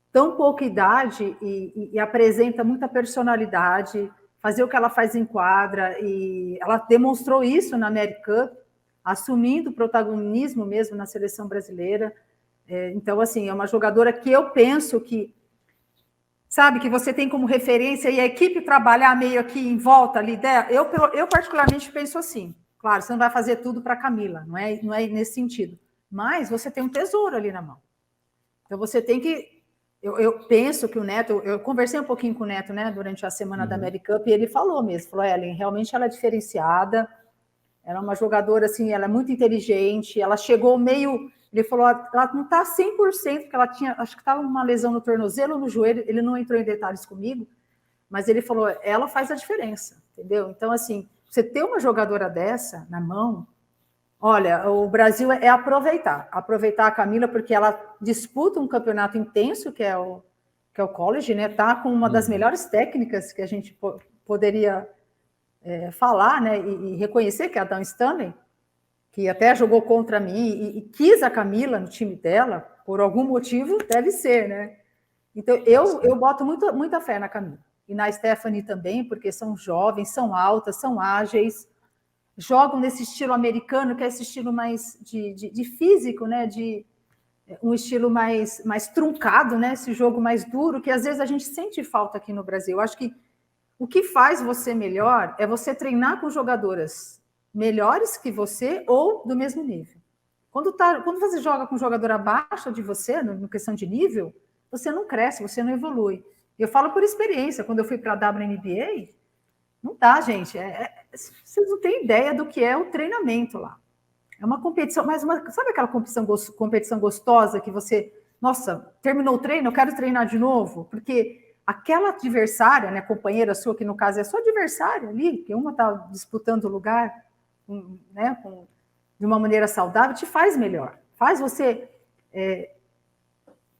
tão pouca idade e apresenta muita personalidade, fazer o que ela faz em quadra, e ela demonstrou isso na AmeriCup, assumindo protagonismo mesmo na seleção brasileira. Então, assim, é uma jogadora que eu penso que, sabe, que você tem como referência e a equipe trabalhar meio aqui em volta ali dela. Eu particularmente penso assim. Claro, você não vai fazer tudo para a Camila, não é nesse sentido. Mas você tem um tesouro ali na mão. Então, você tem que... Eu penso que o Neto... Eu conversei um pouquinho com o Neto, né, durante a semana da AmeriCup, e ele falou mesmo, Ellen, realmente ela é diferenciada, Ela é uma jogadora, assim, ela é muito inteligente, ela chegou meio... Ele falou, ela não está 100%, porque ela tinha, acho que estava uma lesão no tornozelo, no joelho, ele não entrou em detalhes comigo, mas ele falou, ela faz a diferença, entendeu? Então, assim, você ter uma jogadora dessa na mão, olha, o Brasil é aproveitar a Camila, porque ela disputa um campeonato intenso, que é o college, né? Tá com uma das melhores técnicas que a gente poderia falar, né? E reconhecer, que é a Dawn Stanley, que até jogou contra mim e quis a Camila no time dela, por algum motivo, deve ser, né? Então, eu boto muita fé na Camila. E na Stephanie também, porque são jovens, são altas, são ágeis, jogam nesse estilo americano, que é esse estilo mais de físico, né? Um estilo mais truncado, né? Esse jogo mais duro, que às vezes a gente sente falta aqui no Brasil. Eu acho que o que faz você melhor é você treinar com jogadoras melhores que você ou do mesmo nível. Quando você joga com um jogador abaixo de você, na questão de nível, você não cresce, você não evolui. Eu falo por experiência, quando eu fui para a WNBA, não dá, gente. Vocês não têm ideia do que é o treinamento lá. É uma competição, sabe aquela competição gostosa que você, nossa, terminou o treino, eu quero treinar de novo? Porque aquela adversária, né, companheira sua, que no caso é sua adversária ali, que uma está disputando o lugar, né, de uma maneira saudável, te faz melhor. Faz você...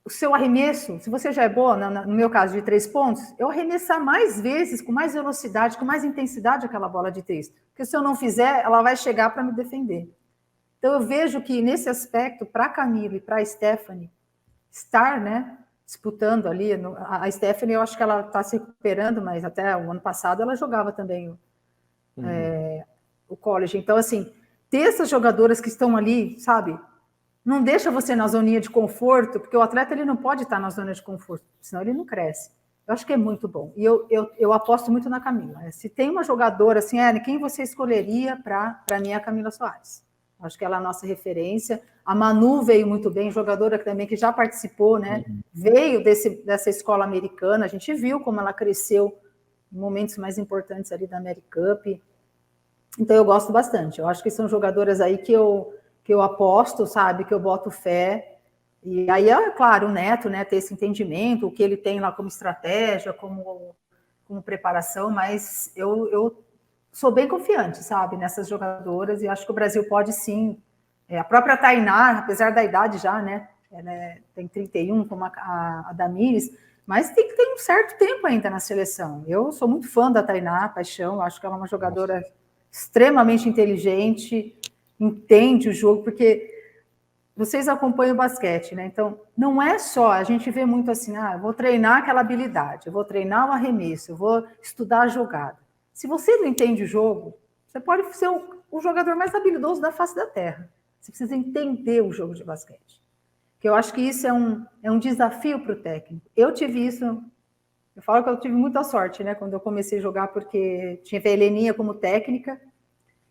o seu arremesso, se você já é boa, no meu caso, de 3 pontos, eu arremessar mais vezes, com mais velocidade, com mais intensidade aquela bola de 3. Porque se eu não fizer, ela vai chegar para me defender. Então, eu vejo que, nesse aspecto, para a Camila e para a Stephanie, estar, né, disputando ali, a Stephanie, eu acho que ela está se recuperando, mas até o ano passado ela jogava também o college. Então, assim, ter essas jogadoras que estão ali, sabe, não deixa você na zoninha de conforto, porque o atleta ele não pode estar na zona de conforto, senão ele não cresce. Eu acho que é muito bom. E eu aposto muito na Camila. Se tem uma jogadora assim, quem você escolheria para mim é a Camila Soares. Acho que ela é a nossa referência. A Manu veio muito bem, jogadora também que já participou, né? Veio dessa escola americana. A gente viu como ela cresceu em momentos mais importantes ali da AmeriCup. Então, eu gosto bastante. Eu acho que são jogadoras aí que eu aposto, sabe? Que eu boto fé. E aí, é claro, o Neto, né? Ter esse entendimento, o que ele tem lá como estratégia, como preparação, mas eu sou bem confiante, sabe, nessas jogadoras, e acho que o Brasil pode sim. A própria Tainá, apesar da idade já, né, ela tem 31, como a Damires, mas tem que ter um certo tempo ainda na seleção. Eu sou muito fã da Tainá, paixão, acho que ela é uma jogadora extremamente inteligente, entende o jogo, porque vocês acompanham o basquete, né? Então, não é só, a gente vê muito assim, eu vou treinar aquela habilidade, eu vou treinar o arremesso, eu vou estudar a jogada. Se você não entende o jogo, você pode ser o jogador mais habilidoso da face da Terra. Você precisa entender o jogo de basquete. Que eu acho que isso é um desafio para o técnico. Eu tive isso, eu falo que eu tive muita sorte, né? Quando eu comecei a jogar, porque tinha a Heleninha como técnica,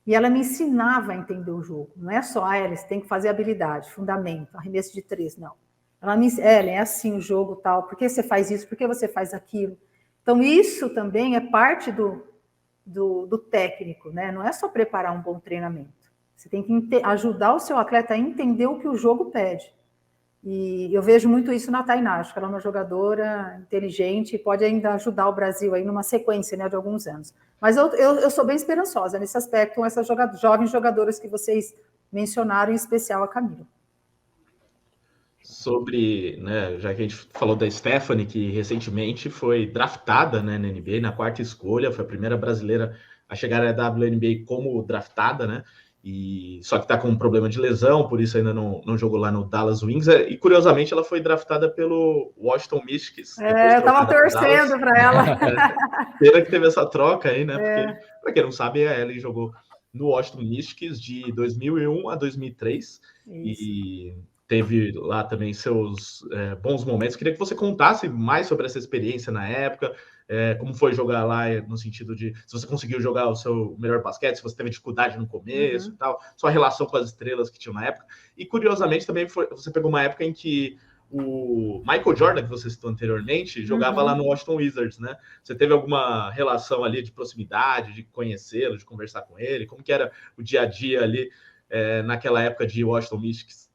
e ela me ensinava a entender o jogo. Não é só, Ellen, você tem que fazer habilidade, fundamento, arremesso de 3, não. Ela me disse, Ellen, é assim o jogo, tal, por que você faz isso, por que você faz aquilo? Então, isso também é parte do técnico, né? Não é só preparar um bom treinamento. Você tem que ajudar o seu atleta a entender o que o jogo pede. E eu vejo muito isso na Tainá, acho que ela é uma jogadora inteligente e pode ainda ajudar o Brasil aí numa sequência, né, de alguns anos. Mas eu sou bem esperançosa nesse aspecto com essas jovens jogadoras que vocês mencionaram, em especial a Camila. Sobre, né, já que a gente falou da Stephanie, que recentemente foi draftada, né, na NBA, na 4ª escolha, foi a primeira brasileira a chegar à WNBA como draftada, né? E só que está com um problema de lesão, por isso ainda não jogou lá no Dallas Wings. E curiosamente ela foi draftada pelo Washington Mystics. Eu estava torcendo para ela. Pena que teve essa troca aí, né? Porque, para quem não sabe, a Ellen jogou no Washington Mystics de 2001 a 2003. Isso. E teve lá também seus bons momentos. Queria que você contasse mais sobre essa experiência na época. Como foi jogar lá, no sentido de se você conseguiu jogar o seu melhor basquete, se você teve dificuldade no começo e tal, sua relação com as estrelas que tinham na época. E, curiosamente, também você pegou uma época em que o Michael Jordan, que você citou anteriormente, jogava lá no Washington Wizards, né? Você teve alguma relação ali de proximidade, de conhecê-lo, de conversar com ele? Como que era o dia a dia ali naquela época de Washington Mystics?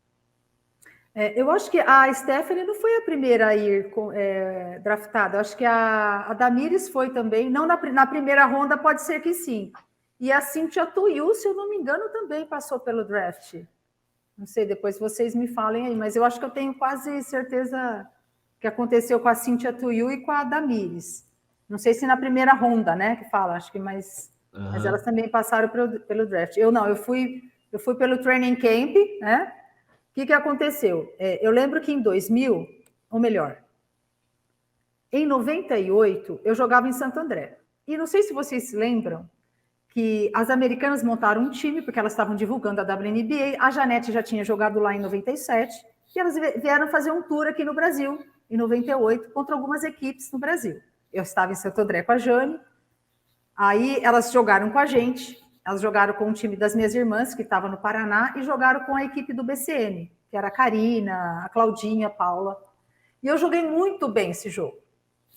Eu acho que a Stephanie não foi a primeira a ir draftada. Eu acho que a Damires foi também. Não na primeira ronda, pode ser que sim. E a Cynthia Tuiu, se eu não me engano, também passou pelo draft. Não sei, depois vocês me falem aí, mas eu acho que eu tenho quase certeza que aconteceu com a Cynthia Tuiu e com a Damires. Não sei se na primeira ronda, né, que fala, acho que mas elas também passaram pelo draft. Eu fui pelo training camp, né? O que aconteceu? Eu lembro que em 2000, ou melhor, em 98, eu jogava em Santo André. E não sei se vocês se lembram, que as americanas montaram um time, porque elas estavam divulgando a WNBA, a Janete já tinha jogado lá em 97, e elas vieram fazer um tour aqui no Brasil, em 98, contra algumas equipes no Brasil. Eu estava em Santo André com a Jane, aí elas jogaram com a gente, elas jogaram com o time das minhas irmãs, que estava no Paraná, e jogaram com a equipe do BCN, que era a Karina, a Claudinha, a Paula. E eu joguei muito bem esse jogo.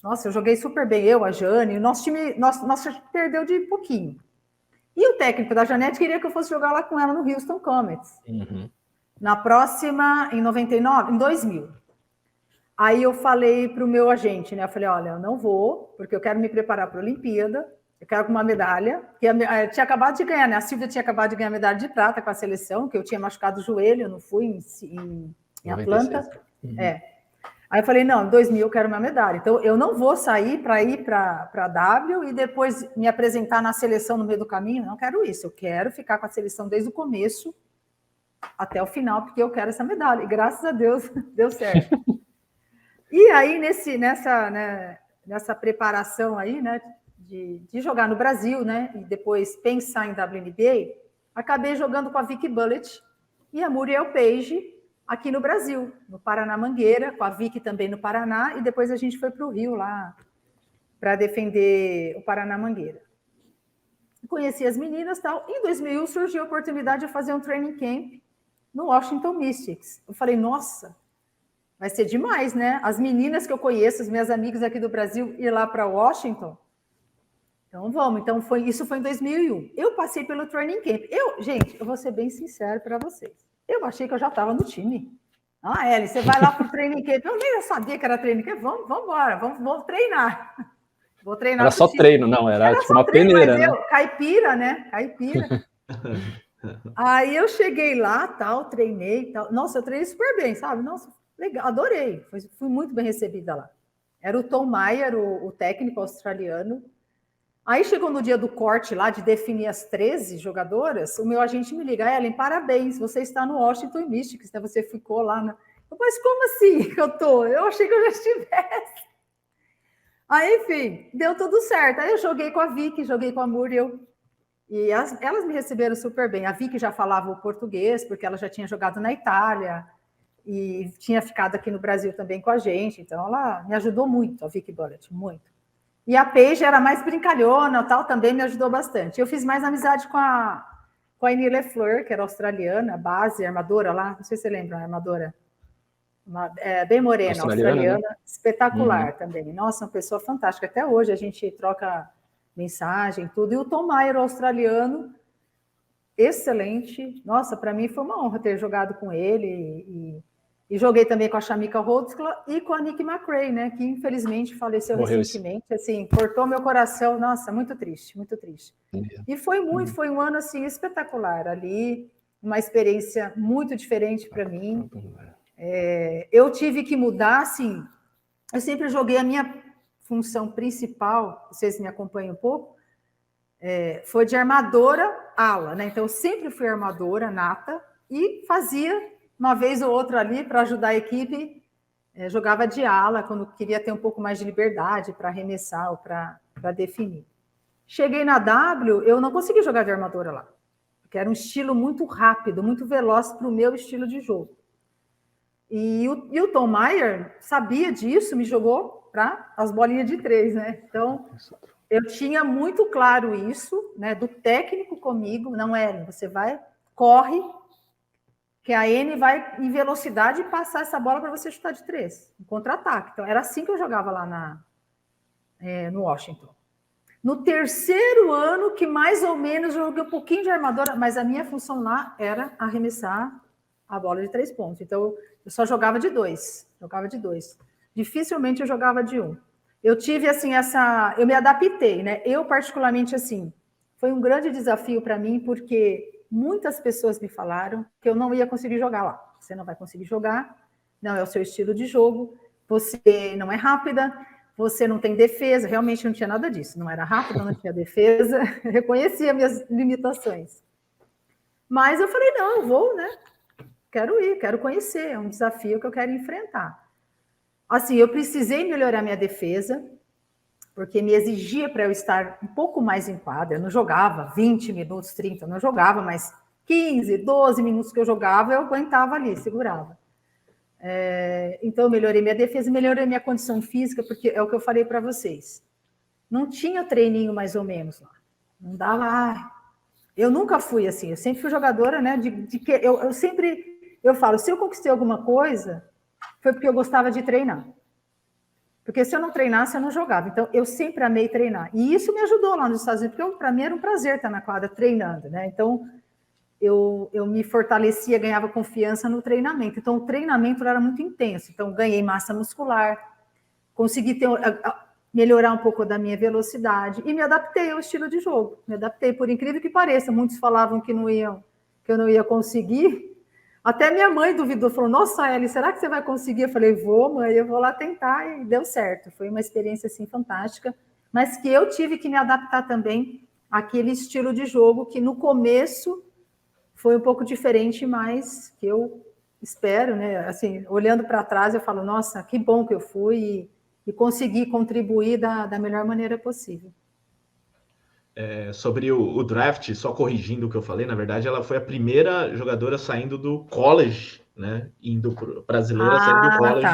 Nossa, eu joguei super bem, eu, a Jane, o nosso time perdeu de pouquinho. E o técnico da Janete queria que eu fosse jogar lá com ela no Houston Comets. Na próxima, em 99, em 2000. Aí eu falei para o meu agente, né? Eu falei, olha, eu não vou, porque eu quero me preparar para a Olimpíada, eu quero uma medalha, que eu tinha acabado de ganhar, né? A Silvia tinha acabado de ganhar medalha de prata com a seleção, que eu tinha machucado o joelho, eu não fui em Atlanta. Aí eu falei, não, em 2000 eu quero uma medalha. Então, eu não vou sair para ir para a W e depois me apresentar na seleção no meio do caminho. Não quero isso. Eu quero ficar com a seleção desde o começo até o final, porque eu quero essa medalha. E graças a Deus, deu certo. E aí, nessa preparação aí, né, de jogar no Brasil, né, e depois pensar em WNBA, acabei jogando com a Vicky Bullet e a Muriel Page, aqui no Brasil, no Paraná Mangueira, com a Vicky também no Paraná, e depois a gente foi para o Rio lá para defender o Paraná Mangueira. Conheci as meninas e tal. Em 2001 surgiu a oportunidade de fazer um training camp no Washington Mystics. Eu falei, nossa, vai ser demais, né? As meninas que eu conheço, as minhas amigas aqui do Brasil, ir lá para Washington. Então vamos. Então isso foi em 2001. Eu passei pelo training camp. Gente, eu vou ser bem sincero para vocês. Eu achei que eu já estava no time. Ellen, você vai lá para o training camp. Eu nem sabia que era training camp. Vamos embora, vamos treinar. Vou treinar. Era só treino, não, era tipo uma peneira, né? Caipira, né? Caipira. Aí eu cheguei lá, tal, treinei, tal. Nossa, eu treinei super bem, sabe? Nossa, legal, adorei. Fui muito bem recebida lá. Era o Tom Mayer, o técnico australiano. Aí chegou no dia do corte lá, de definir as 13 jogadoras, o meu agente me liga, Ellen, parabéns, você está no Washington Mystics, né? Você ficou lá. Mas como assim que eu tô? Eu achei que eu já estivesse. Aí, enfim, deu tudo certo. Aí eu joguei com a Vicky, joguei com a Muriel, e elas me receberam super bem. A Vicky já falava o português, porque ela já tinha jogado na Itália, e tinha ficado aqui no Brasil também com a gente, então ela me ajudou muito, a Vicky Bullet, muito. E a Paige era mais brincalhona, tal, também me ajudou bastante. Eu fiz mais amizade com a Ine LeFleur, que era australiana, base, armadora lá, não sei se você lembra, a armadora. Bem morena, australiana, né? Espetacular também. Nossa, uma pessoa fantástica. Até hoje a gente troca mensagem, tudo. E o Tom Mayer, o australiano, excelente. Nossa, para mim foi uma honra ter jogado com ele e joguei também com a Shamika Holtzclaw e com a Nick McRae, né? Que infelizmente faleceu recentemente. Assim, cortou meu coração. Nossa, muito triste, muito triste. E foi um ano assim espetacular ali, uma experiência muito diferente para mim. Eu tive que mudar, assim. Eu sempre joguei a minha função principal. Vocês me acompanham um pouco. Foi de armadora ala, né? Então eu sempre fui armadora nata e fazia uma vez ou outra ali para ajudar a equipe, jogava de ala quando queria ter um pouco mais de liberdade para arremessar ou para definir. Cheguei na W, eu não consegui jogar de armadora lá, porque era um estilo muito rápido, muito veloz para o meu estilo de jogo. E o Tom Mayer sabia disso, me jogou para as bolinhas de 3, né? Então, eu tinha muito claro isso, né, do técnico comigo, não é, você vai, corre, que a N vai em velocidade e passar essa bola para você chutar de 3, em contra-ataque. Então, era assim que eu jogava lá no Washington. No terceiro ano, que mais ou menos eu joguei um pouquinho de armadora, mas a minha função lá era arremessar a bola de 3 pontos. Então, eu só jogava de 2. Dificilmente eu jogava de 1. Eu tive, assim, eu me adaptei, né? Eu, particularmente, assim, foi um grande desafio para mim, porque muitas pessoas me falaram que eu não ia conseguir jogar lá. Você não vai conseguir jogar, não é o seu estilo de jogo, você não é rápida, você não tem defesa. Realmente não tinha nada disso. Não era rápida, não tinha defesa. Reconhecia minhas limitações. Mas eu falei, não, eu vou, né? Quero ir, quero conhecer. É um desafio que eu quero enfrentar. Assim, eu precisei melhorar minha defesa, porque me exigia para eu estar um pouco mais em quadra. Eu não jogava 20 minutos, 30, eu não jogava, mas 15, 12 minutos que eu jogava, eu aguentava ali, segurava. Então, eu melhorei minha defesa, melhorei minha condição física, porque é o que eu falei para vocês. Não tinha treininho mais ou menos lá. Não dava... eu nunca fui assim, eu sempre fui jogadora, né? Eu falo, se eu conquistei alguma coisa, foi porque eu gostava de treinar. Porque se eu não treinasse, eu não jogava. Então, eu sempre amei treinar. E isso me ajudou lá nos Estados Unidos, porque para mim era um prazer estar na quadra treinando, né? Então, eu me fortalecia, ganhava confiança no treinamento. Então, o treinamento era muito intenso. Então, ganhei massa muscular, consegui melhorar um pouco da minha velocidade e me adaptei ao estilo de jogo. Me adaptei, por incrível que pareça. Muitos falavam que eu não ia conseguir. Até minha mãe duvidou, falou, nossa, Ellie, será que você vai conseguir? Eu falei, vou, mãe, eu vou lá tentar, e deu certo. Foi uma experiência, assim, fantástica, mas que eu tive que me adaptar também àquele estilo de jogo que, no começo, foi um pouco diferente, mas que eu espero, né? Assim, olhando para trás, eu falo, nossa, que bom que eu fui e consegui contribuir da melhor maneira possível. Sobre o draft, só corrigindo o que eu falei, na verdade, ela foi a primeira jogadora saindo do college, né? Brasileira saindo do college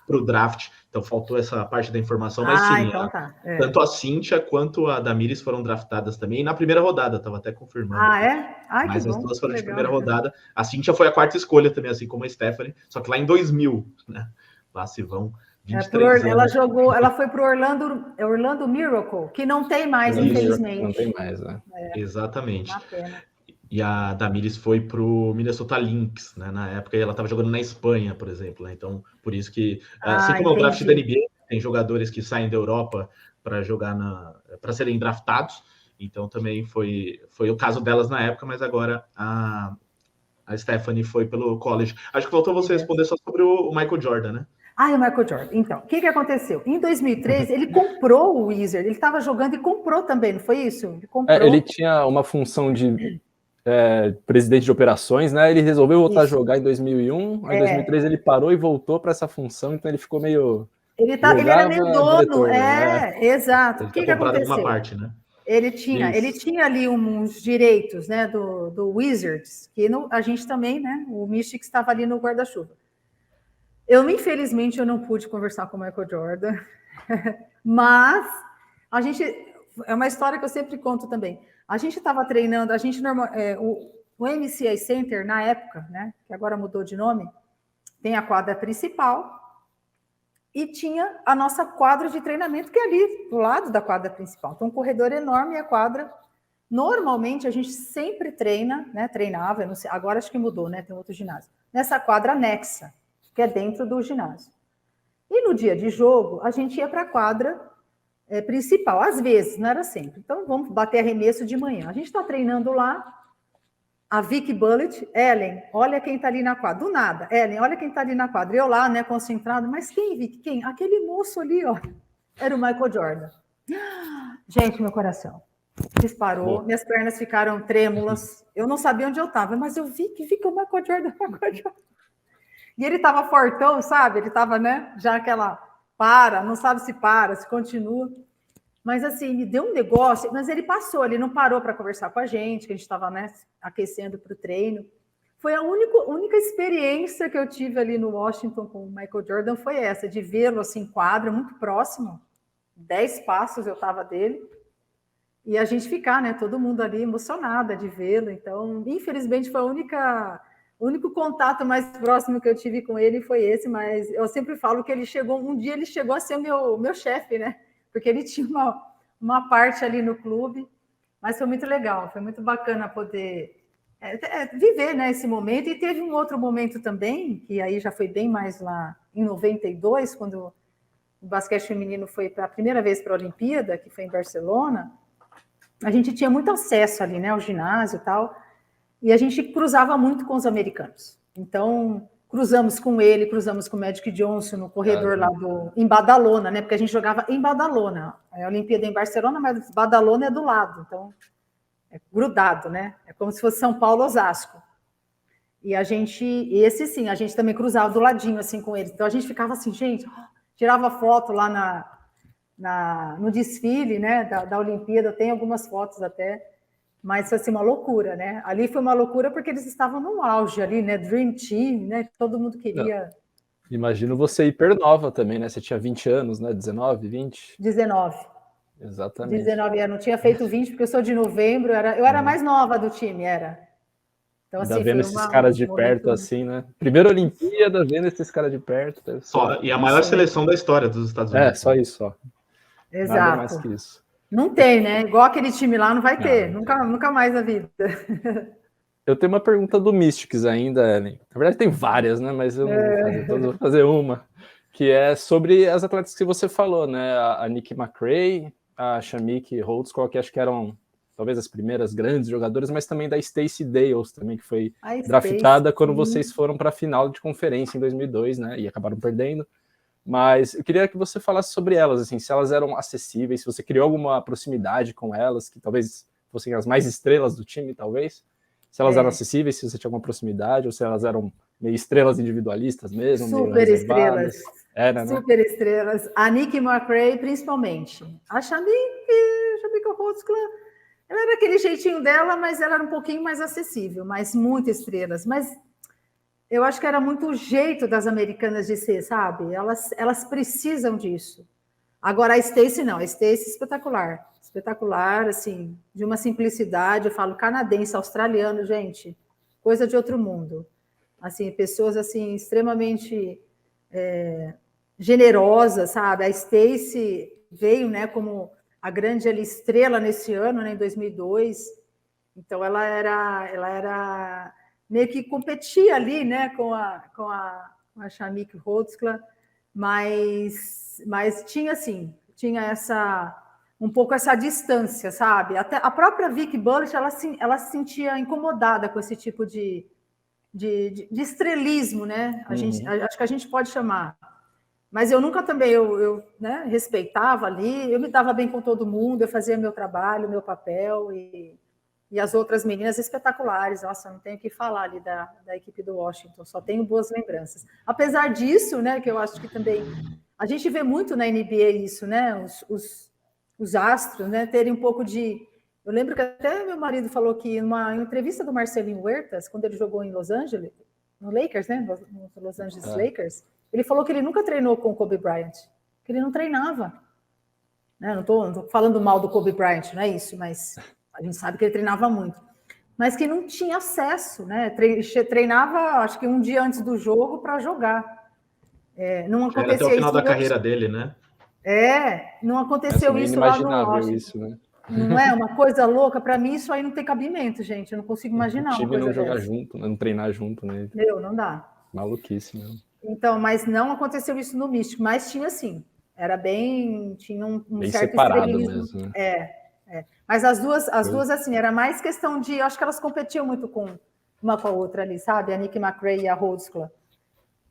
para o draft. Então faltou essa parte da informação, mas sim, então tá. Tanto a Cíntia quanto a Damiris foram draftadas também na primeira rodada, estava até confirmando. É? Ai, mas que as bom, duas foram de legal. primeira rodada. A Cíntia foi a quarta escolha também, assim como a Stephanie, só que lá em 2000, né? Lá se vão 23 anos. Ela foi para o Orlando Miracle, que não tem mais, infelizmente. Não tem mais, né? Exatamente. Uma pena. E a Damiris foi para o Minnesota Lynx, né? Na época ela estava jogando na Espanha, por exemplo. Né? Então, por isso que, assim como é o draft da NBA, tem jogadores que saem da Europa para jogar para serem draftados. Então, também foi o caso delas na época, mas agora a Stephanie foi pelo college. Acho que faltou você responder só sobre o Michael Jordan, né? O Michael Jordan. Então, o que aconteceu? Em 2003, ele comprou o Wizard. Ele estava jogando e comprou também, não foi isso? Ele comprou. Ele tinha uma função de presidente de operações, né? Ele resolveu voltar a jogar em 2001, aí em 2003 ele parou e voltou para essa função, então ele ficou meio... Ele era meio dono, diretor, exato. O que aconteceu? Uma parte, né? Ele tinha ali uns direitos, né, do Wizards, que a gente também, né, o Mystics estava ali no guarda-chuva. Infelizmente, eu não pude conversar com o Michael Jordan, mas é uma história que eu sempre conto também. A gente estava treinando, o MCA Center, na época, né, que agora mudou de nome, tem a quadra principal e tinha a nossa quadra de treinamento, que é ali, do lado da quadra principal. Então, um corredor enorme e a quadra. Normalmente, a gente sempre treina, né, treinava, não sei, agora acho que mudou, né, tem outro ginásio, nessa quadra anexa, que é dentro do ginásio. E no dia de jogo, a gente ia para a quadra principal, às vezes, não era sempre. Então, vamos bater arremesso de manhã. A gente está treinando lá, a Vicky Bullitt, Ellen, olha quem está ali na quadra. Do nada, Ellen, olha quem está ali na quadra. Eu lá, né, concentrado. Mas quem, Vicky? Quem? Aquele moço ali, ó. Era o Michael Jordan. Gente, meu coração disparou. Bom. Minhas pernas ficaram trêmulas. Eu não sabia onde eu estava, mas eu vi que o Michael Jordan. E ele estava fortão, sabe? Ele estava, né, já aquela não sabe se se continua. Mas, assim, me deu um negócio, mas ele passou, ele não parou para conversar com a gente, que a gente estava, né, aquecendo para o treino. Foi a única experiência que eu tive ali no Washington com o Michael Jordan, foi essa, de vê-lo, assim, em quadra, muito próximo, 10 passos eu estava dele, e a gente ficar, né, todo mundo ali emocionada de vê-lo. Então, infelizmente, foi a O único contato mais próximo que eu tive com ele foi esse, mas eu sempre falo que um dia ele chegou a ser o meu chefe, né? Porque ele tinha uma parte ali no clube, mas foi muito legal, foi muito bacana poder viver, né, esse momento. E teve um outro momento também, que aí já foi bem mais lá em 92, quando o basquete feminino foi a primeira vez para a Olimpíada, que foi em Barcelona. A gente tinha muito acesso ali, né, ao ginásio e tal, e a gente cruzava muito com os americanos. Então, cruzamos com ele, cruzamos com o Magic Johnson no corredor lá em Badalona, né, porque a gente jogava em Badalona. A Olimpíada é em Barcelona, mas Badalona é do lado, então é grudado, né? É como se fosse São Paulo, Osasco. E a gente também cruzava do ladinho, assim, com eles. Então a gente ficava assim, gente, tirava foto lá no desfile, né, da Olimpíada, tem algumas fotos até, mas foi assim, uma loucura, né? Ali foi uma loucura porque eles estavam no auge ali, né? Dream Team, né? Todo mundo queria. Imagino você hiper nova também, né? Você tinha 20 anos, né? 19, 20? 19. Exatamente. 19 anos, não tinha feito 20, porque eu sou de novembro, eu era mais nova do time, era. Então, ainda assim, vendo esses caras de perto, assim, né? Primeira Olimpíada, vendo esses caras de perto. E a maior seleção da história dos Estados Unidos. Só isso, só. Exato. Nada mais que isso. Não tem, né? Igual aquele time lá, não vai ter. Nunca mais na vida. Eu tenho uma pergunta do Mystics ainda, Ellen. Na verdade, tem várias, né? Mas eu não vou fazer todas, vou fazer uma. Que é sobre as atletas que você falou, né? A Nikki McRae, a Shamik Holdsclaw, que acho que eram talvez as primeiras grandes jogadoras, mas também da Stacey Dales, também, que foi draftada quando vocês foram para a final de conferência em 2002, né? E acabaram perdendo. Mas eu queria que você falasse sobre elas, assim, se elas eram acessíveis, se você criou alguma proximidade com elas, que talvez fossem as mais estrelas do time, talvez. Se elas eram acessíveis, se você tinha alguma proximidade, ou se elas eram meio estrelas individualistas mesmo, super meio estrelas. Era, né? Super estrelas. A Nikki McRae, principalmente. A Shamik Holdsclaw, ela era aquele jeitinho dela, mas ela era um pouquinho mais acessível, mas muito estrelas. Mas eu acho que era muito o jeito das americanas de ser, sabe? Elas precisam disso. Agora, a Stacey não. A Stacey espetacular. Espetacular, assim, de uma simplicidade. Eu falo canadense, australiano, gente. Coisa de outro mundo. Assim, pessoas, assim, extremamente generosas, sabe? A Stacey veio, né, como a grande estrela nesse ano, né, em 2002. Então, ela era meio que competia ali, né, com a Shamik Holdsclaw, mas tinha assim, um pouco essa distância, sabe? Até a própria Vicky Bullitt, ela se sentia incomodada com esse tipo de estrelismo, né? Acho que a gente pode chamar. Mas eu nunca também, eu né, respeitava ali, eu me dava bem com todo mundo, eu fazia meu trabalho, meu papel, e as outras meninas espetaculares. Nossa, não tenho o que falar ali da equipe do Washington, só tenho boas lembranças. Apesar disso, né, que eu acho que também a gente vê muito na NBA isso, né, os astros, né, terem um pouco de... Eu lembro que até meu marido falou que em uma entrevista do Marcelinho Huertas, quando ele jogou em Los Angeles, no Lakers, né, no Los Angeles Lakers, ele falou que ele nunca treinou com o Kobe Bryant, que ele não treinava. Né, não estou falando mal do Kobe Bryant, não é isso, mas... A gente sabe que ele treinava muito, mas que não tinha acesso, né? Treinava, acho que um dia antes do jogo para jogar. Não acontecia até o final isso da carreira dele, né? Não aconteceu isso lá no Washington. Isso, né? Não é uma coisa louca? Para mim, isso aí não tem cabimento, gente. Eu não consigo imaginar. O time uma coisa não jogar dessa. junto, não treinar junto, né? Não dá. Maluquice mesmo. Então, mas não aconteceu isso no Místico, mas tinha sim. Era bem. Tinha um bem certo separado estrelismo. mesmo, né? Mas as duas, assim, era mais questão de... Acho que elas competiam muito uma com a outra ali, sabe? A Nikki McRae e a Holdsclaw.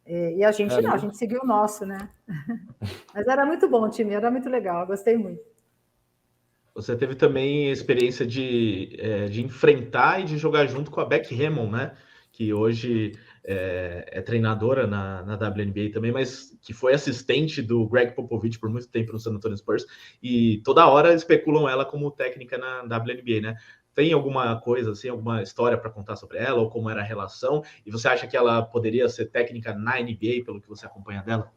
E a gente não, a gente seguiu o nosso, né? Mas era muito bom o time, era muito legal, gostei muito. Você teve também experiência de enfrentar e de jogar junto com a Becky Hammon, né? Que hoje é treinadora na WNBA também, mas que foi assistente do Greg Popovich por muito tempo no San Antonio Spurs, e toda hora especulam ela como técnica na WNBA, né? Tem alguma coisa, assim, alguma história para contar sobre ela, ou como era a relação? E você acha que ela poderia ser técnica na NBA, pelo que você acompanha dela?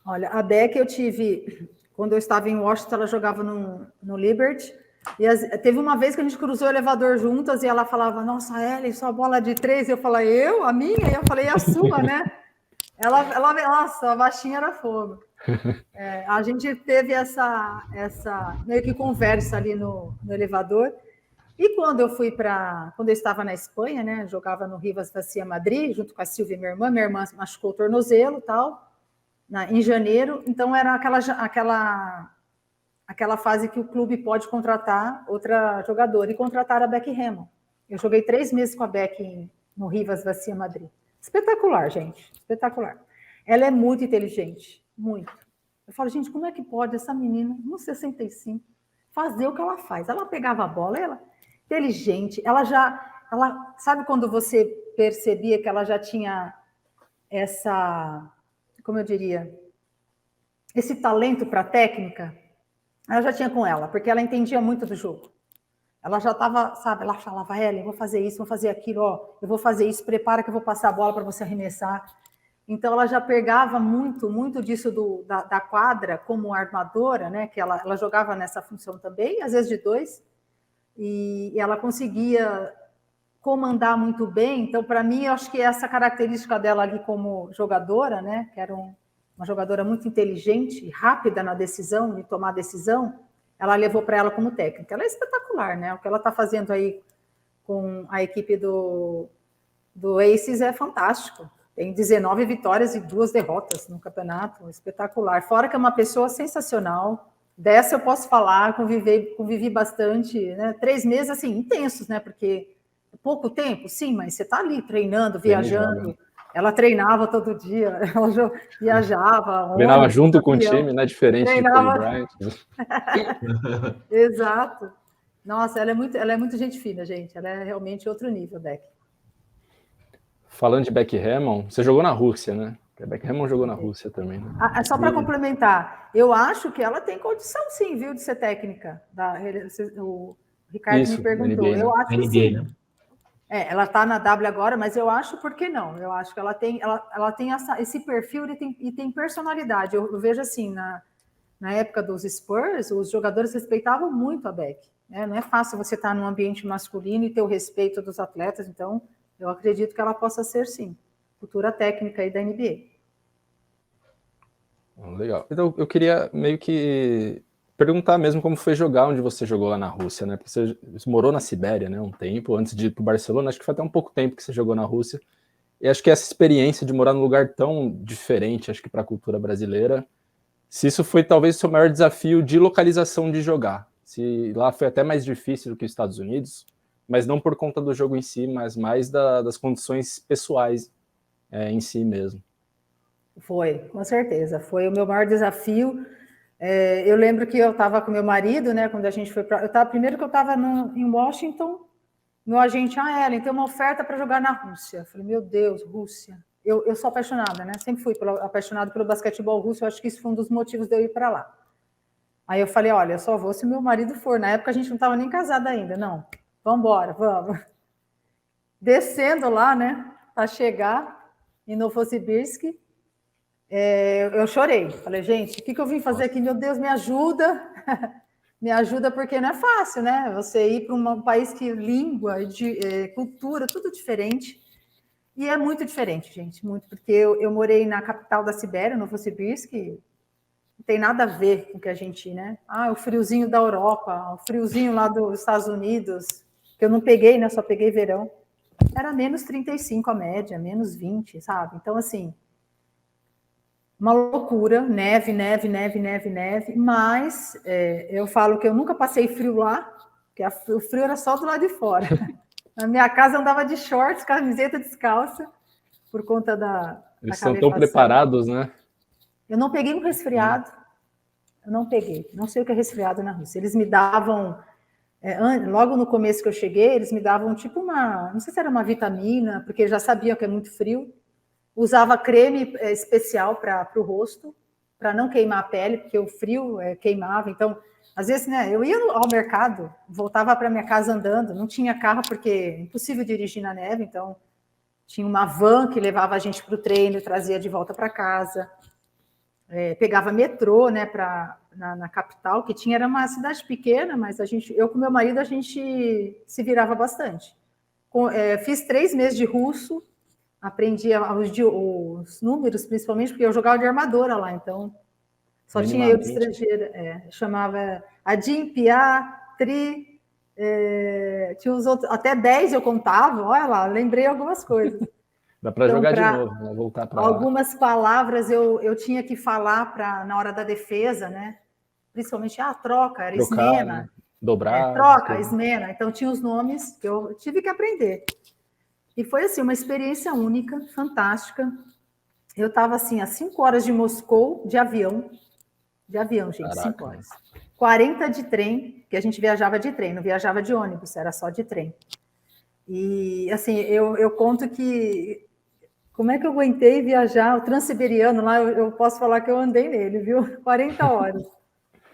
Olha, a Beck eu tive... Quando eu estava em Washington, ela jogava no Liberty, E teve uma vez que a gente cruzou o elevador juntas e ela falava, nossa, Ellen, sua bola de 3. Eu falei, eu? A minha? E eu falei, a sua, né? Nossa, a baixinha era fogo. A gente teve essa meio que conversa ali no elevador. E quando eu estava na Espanha, né, jogava no Rivas Vacia Madrid, junto com a Silvia, minha irmã machucou o tornozelo e tal, em janeiro, então era aquela fase que o clube pode contratar outra jogadora, e contrataram a Becky Hammon. Eu joguei 3 meses com a Becky no Rivas Vacia Madrid. Espetacular, gente, espetacular. Ela é muito inteligente, muito. Eu falo, gente, como é que pode essa menina, no 65, fazer o que ela faz? Ela pegava a bola, ela inteligente, ela sabe quando você percebia que ela já tinha como eu diria, esse talento para técnica? Ela já tinha com ela, porque ela entendia muito do jogo. Ela já estava, sabe, ela falava, Ellen, vou fazer isso, vou fazer aquilo, ó, eu vou fazer isso, prepara que eu vou passar a bola para você arremessar. Então, ela já pegava muito disso da quadra como armadora, né? Que ela jogava nessa função também, às vezes de 2, e ela conseguia comandar muito bem. Então, para mim, eu acho que essa característica dela ali como jogadora, né? Que era uma jogadora muito inteligente, rápida na decisão, em tomar decisão, ela levou para ela como técnica. Ela é espetacular, né? O que ela está fazendo aí com a equipe do Aces é fantástico. Tem 19 vitórias e 2 derrotas no campeonato, espetacular. Fora que é uma pessoa sensacional. Dessa eu posso falar, convivi bastante, né? 3 meses, assim, intensos, né? Porque é pouco tempo, sim, mas você está ali treinando, viajando. Ela treinava todo dia, ela viajava. Treinava junto com o time, né? Diferente de Kobe Bryant. Exato. Nossa, ela é muito gente fina, gente. Ela é realmente outro nível, Beck. Falando de Becky Hammon, você jogou na Rússia, né? A Becky Hammon jogou na Rússia também, né? Só para complementar, eu acho que ela tem condição, sim, viu, de ser técnica. O Ricardo me perguntou. NBA, né? Eu acho que NBA, sim. né? Ela está na W agora, mas eu acho, por que não? Eu acho que ela tem esse perfil e tem personalidade. Eu vejo assim, na época dos Spurs, os jogadores respeitavam muito a Beck. Né? Não é fácil você estar num ambiente masculino e ter o respeito dos atletas, então eu acredito que ela possa ser, sim, futura técnica aí da NBA. Legal. Então, eu queria meio que perguntar mesmo como foi jogar onde você jogou lá na Rússia, né? Porque você morou na Sibéria, né? Um tempo, antes de ir para o Barcelona. Acho que foi até um pouco tempo que você jogou na Rússia. E acho que essa experiência de morar num lugar tão diferente, acho que para a cultura brasileira, se isso foi talvez o seu maior desafio de localização de jogar. Se lá foi até mais difícil do que os Estados Unidos, mas não por conta do jogo em si, mas mais das condições pessoais em si mesmo. Foi, com certeza. Foi o meu maior desafio. Eu lembro que eu estava com meu marido, né? Quando a gente foi para. Primeiro que eu estava em Washington, meu agente, Ellen, tem uma oferta para jogar na Rússia. Eu falei, meu Deus, Rússia. Eu sou apaixonada, né? Sempre fui apaixonada pelo basquetebol russo. Eu acho que isso foi um dos motivos de eu ir para lá. Aí eu falei, olha, eu só vou se meu marido for. Na época a gente não estava nem casada ainda. Não, vamos embora, vamos. Descendo lá, né? Para chegar em Novosibirsk, eu chorei. Falei, gente, o que eu vim fazer aqui? Meu Deus, me ajuda. Me ajuda, porque não é fácil, né? Você ir para um país que língua, cultura, tudo diferente. E é muito diferente, gente, muito. Porque eu morei na capital da Sibéria, Novosibirsk, não tem nada a ver com o que a gente, né? O friozinho da Europa, o friozinho lá dos Estados Unidos, que eu não peguei, né? Só peguei verão. Era menos 35 a média, menos 20, sabe? Então, assim, uma loucura, neve, mas eu falo que eu nunca passei frio lá, porque o frio era só do lado de fora. Na minha casa eu andava de shorts, camiseta descalça, por conta da Eles são tão preparados, né? Eu não peguei um resfriado, não sei o que é resfriado na Rússia. Eles me davam, logo no começo que eu cheguei, eles me davam tipo não sei se era uma vitamina, porque já sabiam que é muito frio. Usava creme especial para o rosto, para não queimar a pele, porque o frio queimava. Então, às vezes, né, eu ia ao mercado, voltava para minha casa andando, não tinha carro, porque é impossível dirigir na neve, então tinha uma van que levava a gente para o treino e trazia de volta para casa. pegava metrô, né, na capital, que era uma cidade pequena, mas eu com meu marido, a gente se virava bastante. Fiz 3 meses de russo, aprendi os números, principalmente, porque eu jogava de armadora lá, então só tinha eu de estrangeira. Chamava Adim, Piá, Tri, tinha os outros, até 10 eu contava, olha lá, lembrei algumas coisas. Dá para jogar de novo, né? Voltar para lá. Algumas palavras eu tinha que falar na hora da defesa, né? Principalmente, troca, era trocar, esmena. Né? Dobrar. Troca, esmena. Então, tinha os nomes que eu tive que aprender. E foi, assim, uma experiência única, fantástica. Eu estava, assim, a 5 horas de Moscou, de avião, gente, Caraca. 5 horas. 40 de trem, que a gente viajava de trem, não viajava de ônibus, era só de trem. E, assim, eu conto que... Como é que eu aguentei viajar? O Transiberiano lá, eu posso falar que eu andei nele, viu? 40 horas.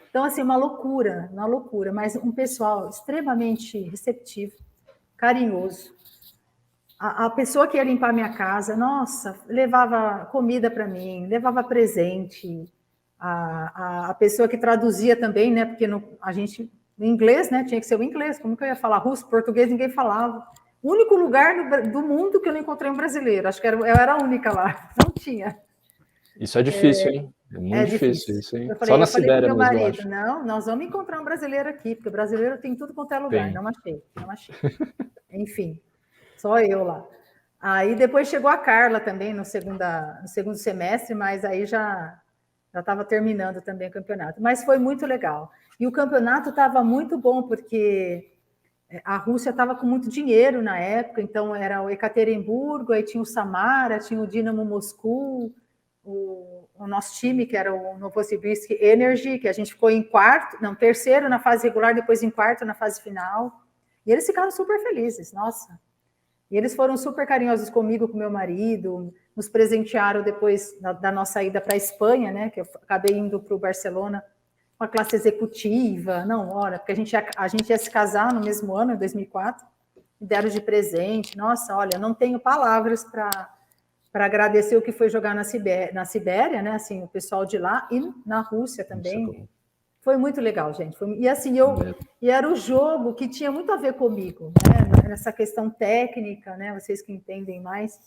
Então, assim, uma loucura, mas um pessoal extremamente receptivo, carinhoso. A pessoa que ia limpar minha casa, nossa, levava comida para mim, levava presente. A pessoa que traduzia também, né? Porque a gente, em inglês, né? Tinha que ser o inglês. Como que eu ia falar russo, português, ninguém falava. O único lugar do mundo que eu não encontrei um brasileiro. Acho que eu era a única lá. Não tinha. Isso é difícil, hein? É muito difícil isso, hein? Só na Sibéria mesmo, eu acho. Não, nós vamos encontrar um brasileiro aqui, porque o brasileiro tem tudo quanto é lugar. Não achei. Enfim, só eu lá. Aí depois chegou a Carla também no segundo semestre, mas aí já estava terminando também o campeonato. Mas foi muito legal. E o campeonato estava muito bom, porque a Rússia estava com muito dinheiro na época, então era o Ekaterimburgo, aí tinha o Samara, tinha o Dinamo Moscou, o nosso time, que era o Novosibirsk Energy, que a gente ficou terceiro na fase regular, depois em quarto na fase final. E eles ficaram super felizes, nossa. E eles foram super carinhosos comigo, com meu marido, nos presentearam depois da nossa ida para a Espanha, né, que eu acabei indo para o Barcelona, com a classe executiva. Não, olha, porque a gente ia se casar no mesmo ano, em 2004, me deram de presente. Nossa, olha, eu não tenho palavras para agradecer o que foi jogar na Sibéria, né? Assim, o pessoal de lá, e na Rússia também. Foi muito legal, gente. E assim, e era o jogo que tinha muito a ver comigo, né? Nessa questão técnica, né? Vocês que entendem mais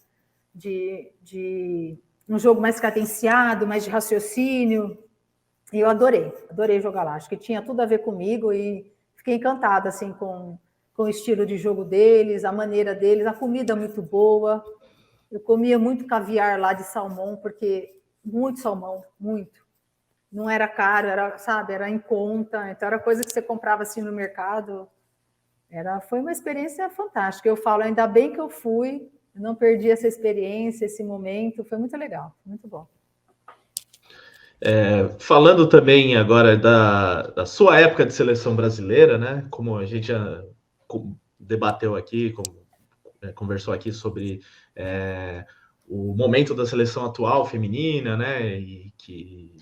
de um jogo mais cadenciado, mais de raciocínio. E eu adorei jogar lá. Acho que tinha tudo a ver comigo e fiquei encantada assim com o estilo de jogo deles, a maneira deles, a comida muito boa. Eu comia muito caviar lá de salmão, porque muito salmão, muito. Não era caro, era em conta, então era coisa que você comprava assim no mercado. Foi uma experiência fantástica. Eu falo, ainda bem que eu fui, eu não perdi essa experiência, esse momento, foi muito legal, muito bom. Falando também agora da sua época de seleção brasileira, né? Como a gente já debateu aqui, conversou aqui sobre o momento da seleção atual feminina, né? E que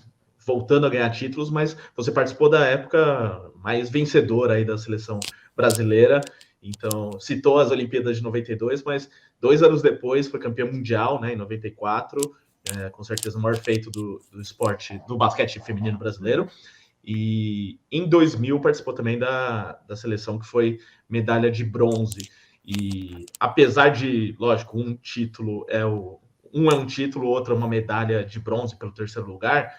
voltando a ganhar títulos, mas você participou da época mais vencedora aí da seleção brasileira. Então, citou as Olimpíadas de 92, mas 2 anos depois foi campeã mundial, né? Em 94. Com certeza o maior feito do esporte, do basquete feminino brasileiro. E em 2000 participou também da seleção que foi medalha de bronze. E apesar de, lógico, um título é um título, o outro é uma medalha de bronze pelo terceiro lugar,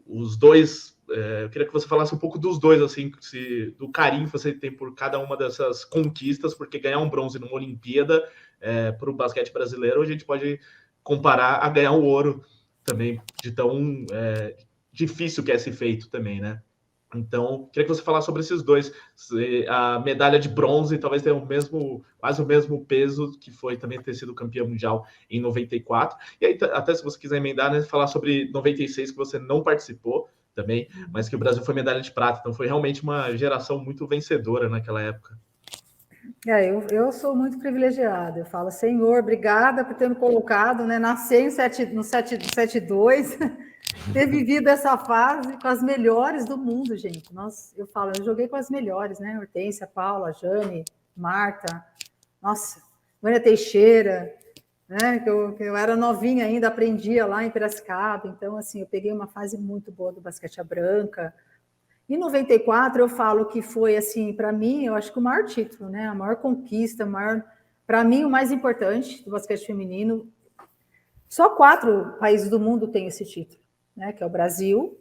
os dois, eu queria que você falasse um pouco dos dois, assim, do carinho que você tem por cada uma dessas conquistas, porque ganhar um bronze numa Olimpíada para o basquete brasileiro, a gente pode comparar a ganhar o ouro também, de tão difícil que é esse feito também, né? Então, queria que você falasse sobre esses dois. A medalha de bronze talvez tenha quase o mesmo peso que foi também ter sido campeão mundial em 94. E aí, até se você quiser emendar, né, falar sobre 96, que você não participou também, mas que o Brasil foi medalha de prata. Então, foi realmente uma geração muito vencedora naquela época. Eu sou muito privilegiada. Eu falo, Senhor, obrigada por ter me colocado, né? Nascer no 72, ter vivido essa fase com as melhores do mundo, gente. Eu joguei com as melhores, né? Hortência, Paula, Jane, Marta, nossa, Maria Teixeira, né? Que eu era novinha ainda, aprendia lá em Piracicaba. Então, assim, eu peguei uma fase muito boa do basquete à branca. Em 94, eu falo que foi, assim, para mim, eu acho que o maior título, né? A maior conquista, para mim, o mais importante do basquete feminino. Só 4 países do mundo têm esse título, né? Que é o Brasil,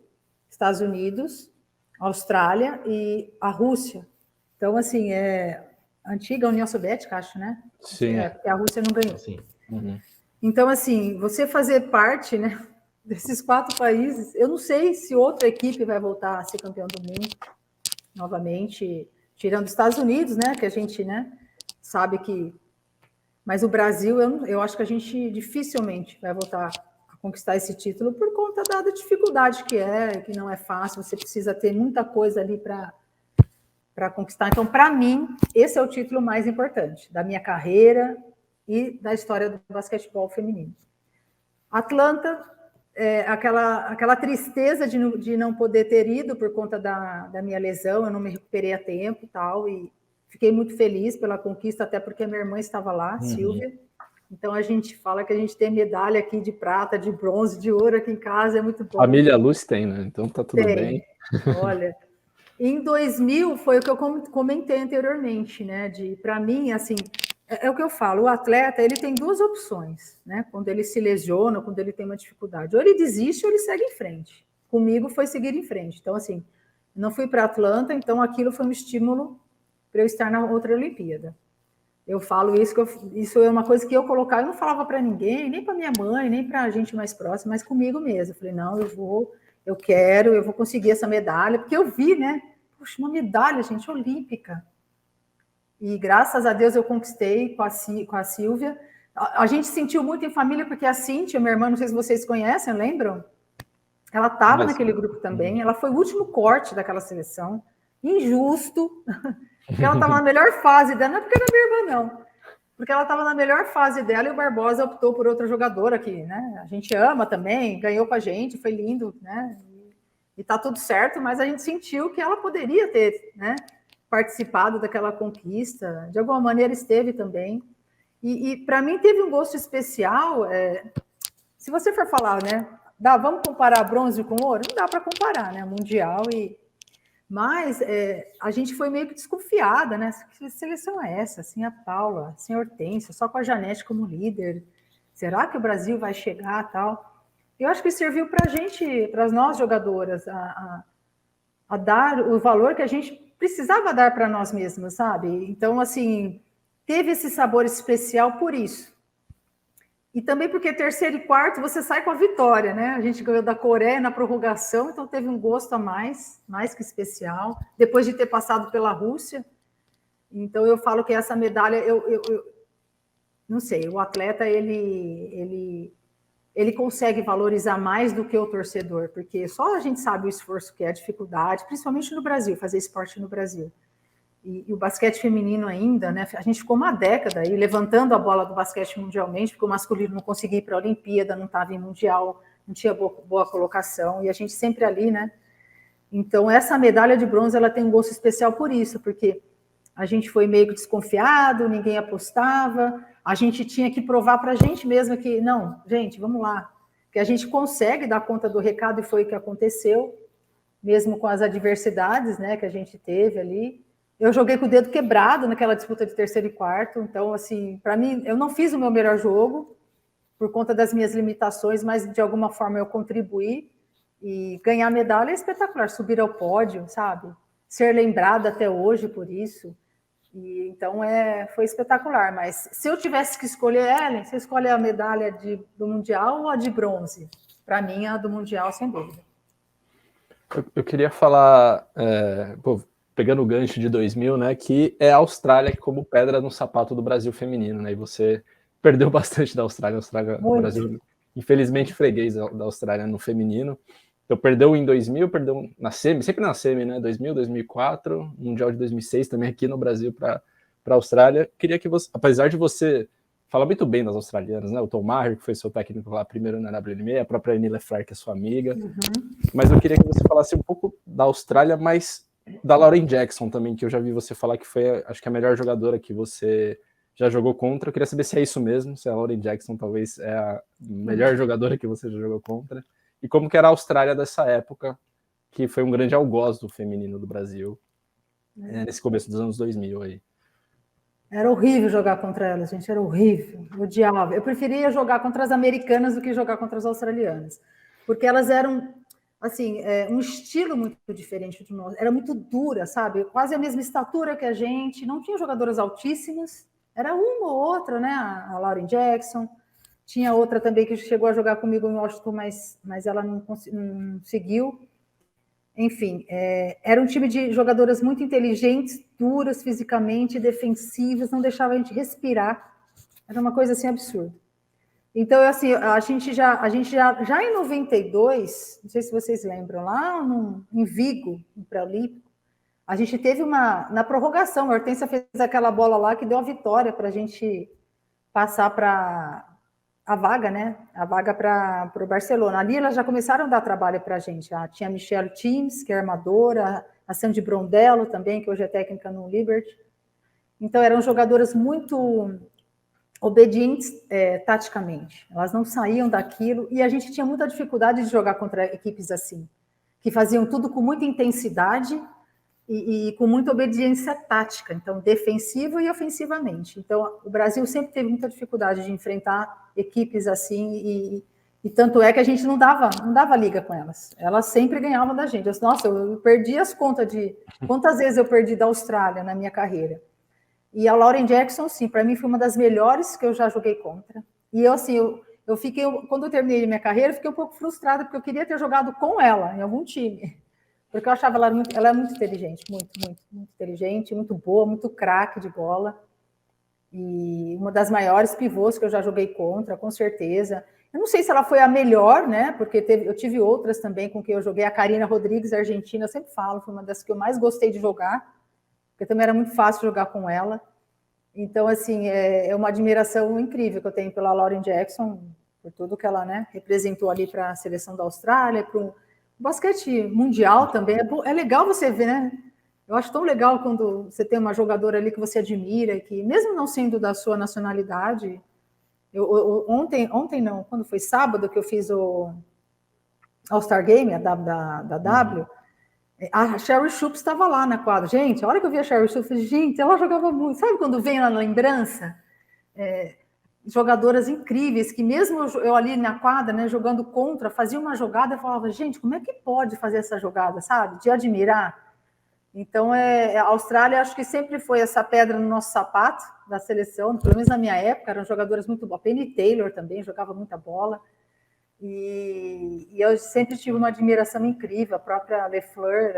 Estados Unidos, Austrália e a Rússia. Então, assim, é a antiga União Soviética, acho, né? Sim. Porque a Rússia não ganhou. Sim. Uhum. Então, assim, você fazer parte, né, desses 4 países, eu não sei se outra equipe vai voltar a ser campeão do mundo novamente, tirando os Estados Unidos, né, que a gente, né, sabe que... Mas o Brasil, eu acho que a gente dificilmente vai voltar a conquistar esse título por conta da dificuldade que não é fácil, você precisa ter muita coisa ali para conquistar. Então, para mim, esse é o título mais importante da minha carreira e da história do basquetebol feminino. Atlanta, aquela tristeza de não poder ter ido por conta da minha lesão, eu não me recuperei a tempo e tal, e fiquei muito feliz pela conquista, até porque a minha irmã estava lá, Silvia. Então, a gente fala que a gente tem medalha aqui de prata, de bronze, de ouro aqui em casa, é muito bom. Família Luz tem, né? Então tá tudo bem. Olha, em 2000 foi o que eu comentei anteriormente, né? Para mim, assim, é o que eu falo, o atleta, ele tem 2 opções, né? Quando ele se lesiona, quando ele tem uma dificuldade. Ou ele desiste ou ele segue em frente. Comigo foi seguir em frente. Então, assim, não fui para Atlanta, então aquilo foi um estímulo para eu estar na outra Olimpíada. Eu falo isso, isso é uma coisa que eu colocava, eu não falava para ninguém, nem para minha mãe, nem para a gente mais próxima, mas comigo mesmo. Eu falei, não, eu vou conseguir essa medalha, porque eu vi, né? Puxa, uma medalha, gente, olímpica. E graças a Deus eu conquistei com a Silvia. A gente sentiu muito em família, porque a Cíntia, minha irmã, não sei se vocês conhecem, lembram? Ela estava naquele grupo também, ela foi o último corte daquela seleção, injusto, porque ela estava na melhor fase dela, não é porque era minha irmã, não, porque ela estava na melhor fase dela e o Barbosa optou por outra jogadora aqui, né? A gente ama também, ganhou com a gente, foi lindo, né? E tá tudo certo, mas a gente sentiu que ela poderia ter, né, participado daquela conquista, de alguma maneira esteve também. E para mim teve um gosto especial, se você for falar, né, vamos comparar bronze com ouro? Não dá para comparar, né, mundial Mas a gente foi meio que desconfiada, né? Que seleção é essa? Sem a Paula, sem a Hortência, só com a Janete como líder. Será que o Brasil vai chegar tal? Eu acho que serviu para a gente, para nós jogadoras, a dar o valor que a gente precisava dar para nós mesmas, sabe? Então, assim, teve esse sabor especial por isso. E também porque terceiro e quarto você sai com a vitória, né? A gente ganhou da Coreia na prorrogação, então teve um gosto a mais que especial, depois de ter passado pela Rússia. Então eu falo que essa medalha, eu não sei, o atleta ele consegue valorizar mais do que o torcedor, porque só a gente sabe o esforço que é, a dificuldade, principalmente no Brasil, fazer esporte no Brasil. E o basquete feminino ainda, né? A gente ficou uma década aí levantando a bola do basquete mundialmente, porque o masculino não conseguia ir para a Olimpíada, não estava em mundial, não tinha boa colocação, e a gente sempre ali, né? Então, essa medalha de bronze, ela tem um gosto especial por isso, porque a gente foi meio que desconfiado, ninguém apostava, a gente tinha que provar para a gente mesma que, não, gente, vamos lá, que a gente consegue dar conta do recado, e foi o que aconteceu, mesmo com as adversidades, né, que a gente teve ali. Eu joguei com o dedo quebrado naquela disputa de terceiro e quarto, então, assim, para mim, eu não fiz o meu melhor jogo por conta das minhas limitações, mas de alguma forma eu contribuí, e ganhar medalha é espetacular, subir ao pódio, sabe? Ser lembrada até hoje por isso, e então foi espetacular. Mas se eu tivesse que escolher, Ellen, você escolhe a medalha do Mundial ou a de bronze? Para mim, a do Mundial, sem dúvida. Eu queria falar, pegando o gancho de 2000, né, que é a Austrália como pedra no sapato do Brasil feminino, né, e você perdeu bastante da Austrália, o Brasil, infelizmente, freguês da Austrália no feminino. Então, perdeu em 2000, perdeu na semi, sempre na semi, né, 2000, 2004, Mundial de 2006 também aqui no Brasil para a Austrália. Queria que você, apesar de você falar muito bem das australianas, né, o Tom Maher, que foi seu técnico lá primeiro na WNBA, a própria Annie Leflar, que é sua amiga, mas eu queria que você falasse um pouco da Austrália, mas da Lauren Jackson também, que eu já vi você falar que foi, acho que a melhor jogadora que você já jogou contra. Eu queria saber se é isso mesmo, se a Lauren Jackson talvez é a melhor jogadora que você já jogou contra. E como que era a Austrália dessa época, que foi um grande algoz do feminino do Brasil, nesse começo dos anos 2000 aí. Era horrível jogar contra elas, gente, era horrível, eu odiava. Eu preferia jogar contra as americanas do que jogar contra as australianas, porque elas eram, assim, um estilo muito diferente do nosso, era muito dura, sabe? Quase a mesma estatura que a gente, não tinha jogadoras altíssimas, era uma ou outra, né? A Lauren Jackson, tinha outra também que chegou a jogar comigo em Washington, mas ela não seguiu. Enfim, era um time de jogadoras muito inteligentes, duras fisicamente, defensivas, não deixava a gente respirar. Era uma coisa assim absurda. Então, assim, a gente já em 92, não sei se vocês lembram, lá em Vigo, no pré-olímpico, a gente teve na prorrogação, a Hortência fez aquela bola lá que deu a vitória para a gente passar para a vaga, né? A vaga para o Barcelona. Ali elas já começaram a dar trabalho para a gente. Tinha a Michelle Teams, que é armadora, a Sandy Brondello também, que hoje é técnica no Liberty. Então, eram jogadoras muito obedientes taticamente. Elas não saíam daquilo, e a gente tinha muita dificuldade de jogar contra equipes assim, que faziam tudo com muita intensidade e com muita obediência tática, então defensiva e ofensivamente. Então, o Brasil sempre teve muita dificuldade de enfrentar equipes assim, e tanto é que a gente não dava liga com elas. Elas sempre ganhavam da gente. Nossa, eu perdi as contas de quantas vezes eu perdi da Austrália na minha carreira. E a Lauren Jackson, sim, para mim foi uma das melhores que eu já joguei contra. E eu, assim, eu fiquei, quando eu terminei minha carreira, eu fiquei um pouco frustrada, porque eu queria ter jogado com ela em algum time. Porque eu achava ela muito inteligente, muito inteligente, muito boa, muito craque de bola. E uma das maiores pivôs que eu já joguei contra, com certeza. Eu não sei se ela foi a melhor, né? Porque eu tive outras também com quem eu joguei. A Karina Rodrigues, argentina, eu sempre falo, foi uma das que eu mais gostei de jogar, porque também era muito fácil jogar com ela. Então, assim, é uma admiração incrível que eu tenho pela Lauren Jackson, por tudo que ela, né, representou ali para a seleção da Austrália, para o basquete mundial também. É legal você ver, né? Eu acho tão legal quando você tem uma jogadora ali que você admira, que mesmo não sendo da sua nacionalidade. Ontem não, quando foi sábado que eu fiz o All-Star Game, da W, a Sherry Shoops estava lá na quadra. Gente, a hora que eu vi a Sherry Shoops, gente, ela jogava muito. Sabe quando vem na lembrança? Jogadoras incríveis, que mesmo eu ali na quadra, né, jogando contra, fazia uma jogada e falava, gente, como é que pode fazer essa jogada, sabe? De admirar. Então, a Austrália, acho que sempre foi essa pedra no nosso sapato da seleção, pelo menos na minha época, eram jogadoras muito boas. A Penny Taylor também jogava muita bola. E eu sempre tive uma admiração incrível. A própria LeFleur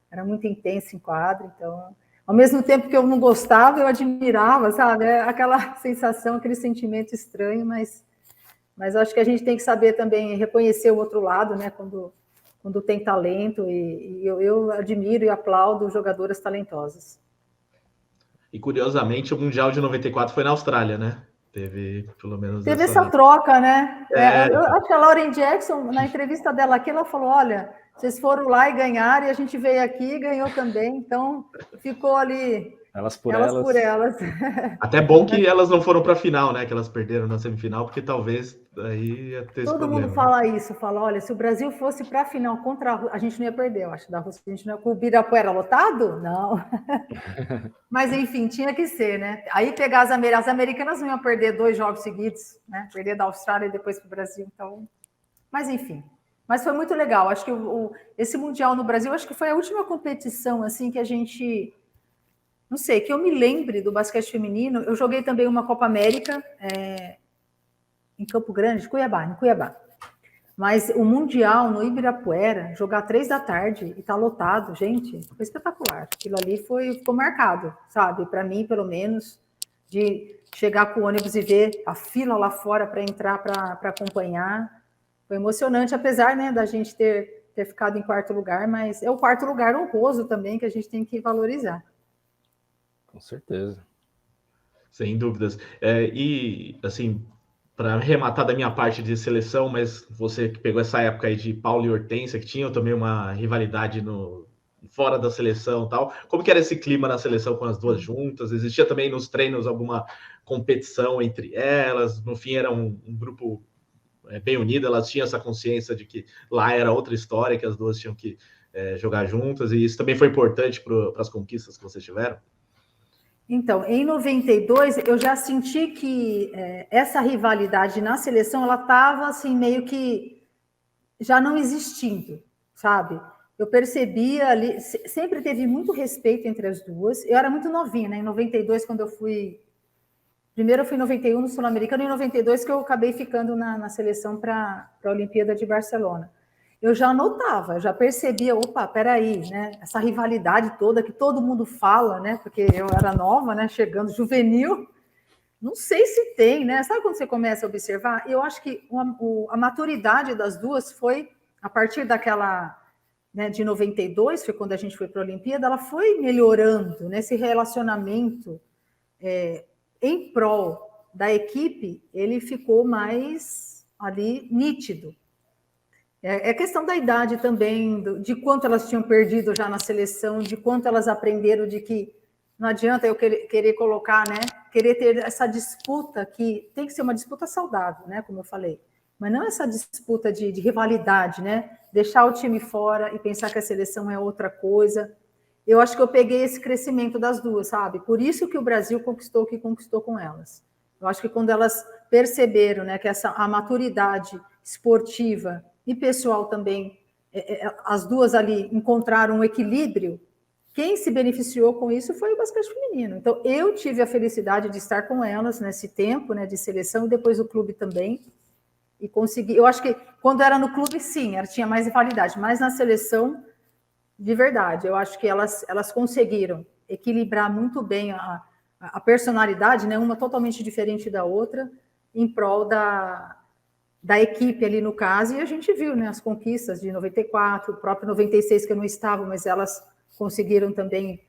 era muito intensa em quadro. Então, ao mesmo tempo que eu não gostava, eu admirava, sabe? Aquela sensação, aquele sentimento estranho, mas acho que a gente tem que saber também reconhecer o outro lado, né? Quando tem talento, e eu admiro e aplaudo jogadoras talentosas. E, curiosamente, o Mundial de 94 foi na Austrália, né? Teve, pelo menos... Teve essa troca, né? Eu acho que a Lauren Jackson, na entrevista dela aqui, ela falou, olha, vocês foram lá e ganharam, e a gente veio aqui e ganhou também, então ficou ali... Elas por elas. Até bom que elas não foram para a final, né? Que elas perderam na semifinal, porque talvez aí ia ter esse problema. Todo mundo fala isso, fala, olha, se o Brasil fosse para a final contra a Rússia, a gente não ia perder, eu acho, da Rússia, a gente não ia... Com o Ibirapuera lotado? Não. Mas, enfim, tinha que ser, né? Aí pegar as americanas não iam perder 2 jogos seguidos, né? Perder da Austrália e depois para o Brasil, então... Mas, enfim. Mas foi muito legal, acho que esse Mundial no Brasil, acho que foi a última competição, assim, que a gente... Não sei, que eu me lembre do basquete feminino. Eu joguei também uma Copa América em Campo Grande, em Cuiabá. Mas o Mundial no Ibirapuera, jogar 3 da tarde e tá lotado, gente, foi espetacular. Aquilo ali ficou marcado, sabe? Para mim, pelo menos, de chegar com o ônibus e ver a fila lá fora para entrar para acompanhar. Foi emocionante, apesar, né, da gente ter ficado em 4º lugar, mas é o 4º lugar honroso também que a gente tem que valorizar. Com certeza. Sem dúvidas. E, assim, para arrematar da minha parte de seleção, mas você que pegou essa época aí de Paulo e Hortência, que tinham também uma rivalidade fora da seleção e tal. Como que era esse clima na seleção com as duas juntas? Existia também nos treinos alguma competição entre elas? No fim, era um grupo bem unido, elas tinham essa consciência de que lá era outra história, que as duas tinham que jogar juntas, e isso também foi importante para as conquistas que vocês tiveram? Então, em 92, eu já senti que essa rivalidade na seleção, ela estava assim, meio que já não existindo, sabe? Eu percebia ali, sempre teve muito respeito entre as duas. Eu era muito novinha, né? Em 92, quando eu fui... Primeiro eu fui em 91 no Sul-Americano, e em 92 que eu acabei ficando na seleção para a Olimpíada de Barcelona. Eu já notava, já percebia, opa, peraí, né? Essa rivalidade toda que todo mundo fala, né? Porque eu era nova, né? Chegando juvenil, não sei se tem, né? Sabe quando você começa a observar? Eu acho que a maturidade das duas foi, a partir daquela, né, de 92, foi quando a gente foi para a Olimpíada, ela foi melhorando nesse relacionamento em prol da equipe, ele ficou mais ali nítido. É questão da idade também, de quanto elas tinham perdido já na seleção, de quanto elas aprenderam de que não adianta eu querer colocar, né? Querer ter essa disputa que tem que ser uma disputa saudável, né? Como eu falei. Mas não essa disputa de rivalidade, né? Deixar o time fora e pensar que a seleção é outra coisa. Eu acho que eu peguei esse crescimento das duas, sabe? Por isso que o Brasil conquistou o que conquistou com elas. Eu acho que quando elas perceberam, né, que a maturidade esportiva e pessoal também, as duas ali encontraram um equilíbrio, quem se beneficiou com isso foi o basquete feminino. Então, eu tive a felicidade de estar com elas nesse tempo, né, de seleção, e depois o clube também, e consegui. Eu acho que quando era no clube, sim, tinha mais rivalidade, mas na seleção, de verdade, eu acho que elas conseguiram equilibrar muito bem a personalidade, né, uma totalmente diferente da outra, em prol da equipe ali no caso, e a gente viu, né, as conquistas de 94, o próprio 96 que eu não estava, mas elas conseguiram também,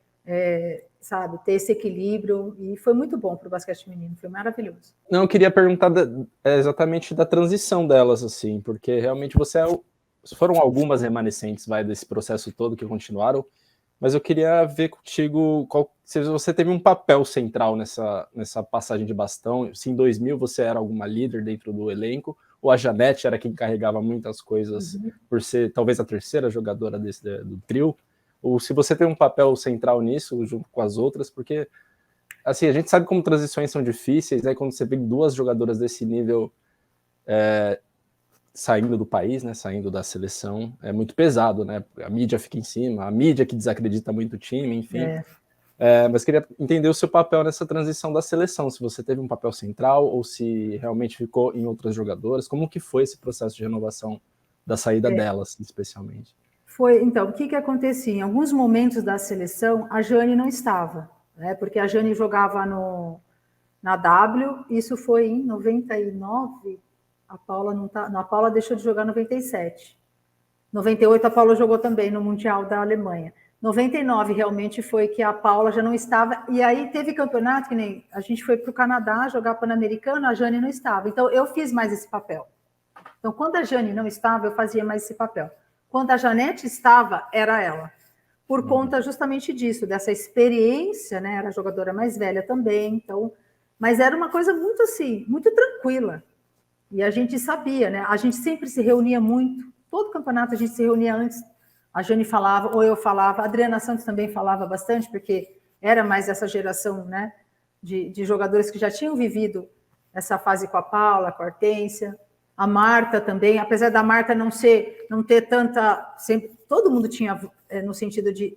sabe, ter esse equilíbrio, e foi muito bom para o basquete feminino, foi maravilhoso. Não, eu queria perguntar exatamente da transição delas, assim, porque realmente foram algumas remanescentes, desse processo todo que continuaram, mas eu queria ver contigo se você teve um papel central nessa passagem de bastão, se em 2000 você era alguma líder dentro do elenco, ou a Janete era quem carregava muitas coisas, por ser talvez a terceira jogadora do trio, ou se você tem um papel central nisso, junto com as outras, porque assim, a gente sabe como transições são difíceis, né? Quando você vê duas jogadoras desse nível saindo do país, né? Saindo da seleção, é muito pesado, né? A mídia fica em cima, a mídia que desacredita muito o time, enfim. Mas queria entender o seu papel nessa transição da seleção, se você teve um papel central ou se realmente ficou em outras jogadoras, como que foi esse processo de renovação da saída delas, especialmente? Então, o que acontecia? Em alguns momentos da seleção, a Jane não estava, né? Porque a Jane jogava na W, isso foi em 99, a Paula não tá, a Paula deixou de jogar em 97. 98 a Paula jogou também no Mundial da Alemanha. 99 realmente foi que a Paula já não estava, e aí teve campeonato, que nem a gente foi para o Canadá jogar Pan-Americano, a Jane não estava, então eu fiz mais esse papel. Então, quando a Jane não estava, eu fazia mais esse papel. Quando a Janete estava, era ela. Por conta justamente disso, dessa experiência, né? Era a jogadora mais velha também, então... Mas era uma coisa muito assim, muito tranquila. E a gente sabia, né? A gente sempre se reunia muito. Todo campeonato a gente se reunia antes. A Jane falava, ou eu falava. A Adriana Santos também falava bastante, porque era mais essa geração, né? De jogadores que já tinham vivido essa fase com a Paula, com a Hortência. A Marta também, apesar da Marta não ter tanta... Sempre, todo mundo tinha, no sentido de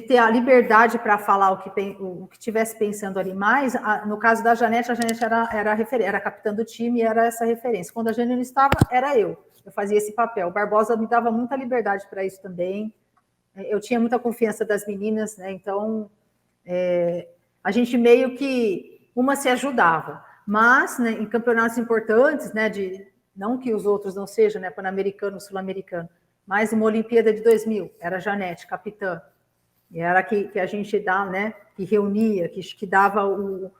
ter a liberdade para falar o que estivesse pensando ali mais. No caso da Janete, a Janete era a capitã do time e era essa referência. Quando a Janete não estava, era eu fazia esse papel. O Barbosa me dava muita liberdade para isso também. Eu tinha muita confiança das meninas, né? Então, a gente meio que uma se ajudava. Mas, né, em campeonatos importantes, né, não que os outros não sejam, né, Pan-Americano, Sul-Americano, mas uma Olimpíada de 2000, era a Janete, capitã, e era que a gente dá, né, que reunia, que dava o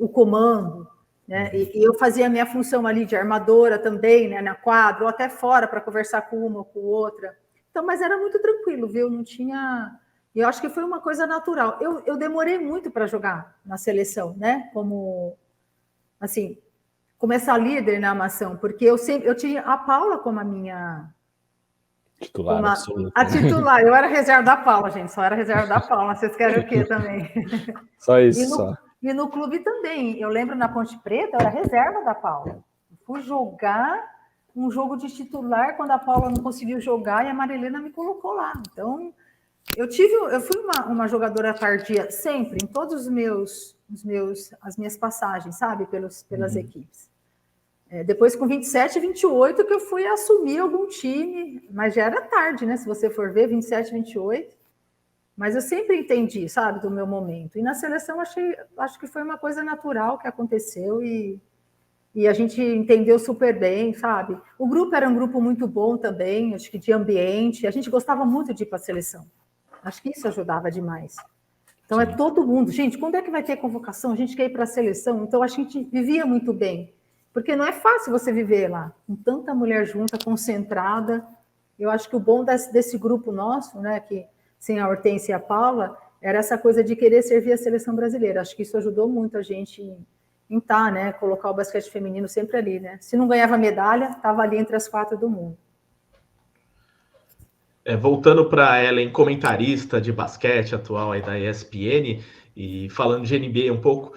comando, né, e eu fazia a minha função ali de armadora também, né, na quadra, ou até fora, para conversar com uma ou com outra. Então, mas era muito tranquilo, viu? Não tinha... Eu acho que foi uma coisa natural. Eu demorei muito para jogar na seleção, né? Como, assim, essa líder na armação, porque eu tinha a Paula como a minha... Titular absoluta. A titular. Eu era reserva da Paula, gente. Só era reserva da Paula. Vocês querem o quê também? Só isso, E no clube também. Eu lembro na Ponte Preta, eu era reserva da Paula. Fui jogar um jogo de titular quando a Paula não conseguiu jogar e a Marilena me colocou lá. Então, eu fui uma jogadora tardia sempre, em todos as minhas passagens, sabe? Pelas equipes. Depois, com 27 e 28, que eu fui assumir algum time, mas já era tarde, né? Se você for ver, 27 e 28. Mas eu sempre entendi, sabe, do meu momento. E na seleção, acho que foi uma coisa natural que aconteceu e a gente entendeu super bem, sabe? O grupo era um grupo muito bom também, acho que de ambiente. A gente gostava muito de ir para a seleção. Acho que isso ajudava demais. Então, é todo mundo. Gente, quando é que vai ter convocação? A gente quer ir para a seleção. Então, a gente vivia muito bem. Porque não é fácil você viver lá, com tanta mulher junta, concentrada. Eu acho que o bom desse grupo nosso, né, que sem a Hortência e a Paula, era essa coisa de querer servir a seleção brasileira. Acho que isso ajudou muito a gente em estar, né, colocar o basquete feminino sempre ali, né? Se não ganhava medalha, estava ali entre as 4 do mundo. Voltando para a Ellen, comentarista de basquete atual aí da ESPN, e falando de NBA um pouco,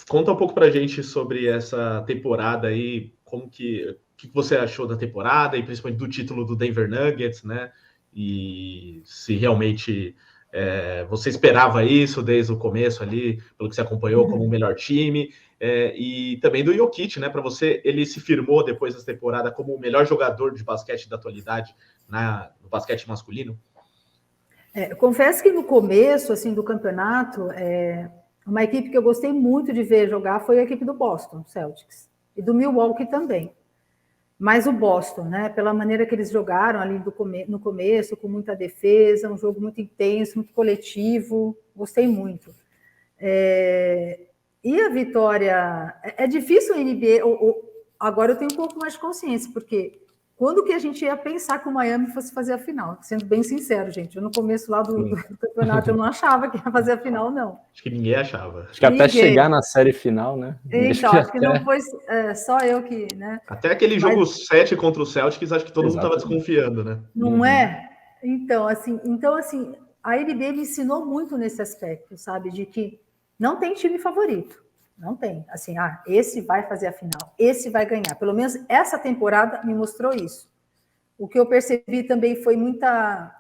conta um pouco para a gente sobre essa temporada aí, o que você achou da temporada e principalmente do título do Denver Nuggets, né? E se realmente você esperava isso desde o começo ali, pelo que você acompanhou como o melhor time, e também do Jokic, né? Para você, ele se firmou depois dessa temporada como o melhor jogador de basquete da atualidade no basquete masculino. Eu confesso que no começo assim do campeonato, uma equipe que eu gostei muito de ver jogar foi a equipe do Boston Celtics e do Milwaukee também. Mas o Boston, né, pela maneira que eles jogaram ali no começo, com muita defesa, um jogo muito intenso, muito coletivo, gostei muito. E a vitória... É difícil a NBA... Agora eu tenho um pouco mais de consciência, porque quando que a gente ia pensar que o Miami fosse fazer a final? Sendo bem sincero, gente, eu no começo lá do campeonato eu não achava que ia fazer a final, não. Acho que ninguém achava. Acho que até chegar na série final, né? Então, acho que não foi só eu que... né? Até aquele jogo 7 contra o Celtics, acho que todo mundo estava desconfiando, né? Não é? Então, assim, a NBA me ensinou muito nesse aspecto, sabe? De que não tem time favorito. Não tem. Assim, esse vai fazer a final, esse vai ganhar. Pelo menos essa temporada me mostrou isso. O que eu percebi também foi muita...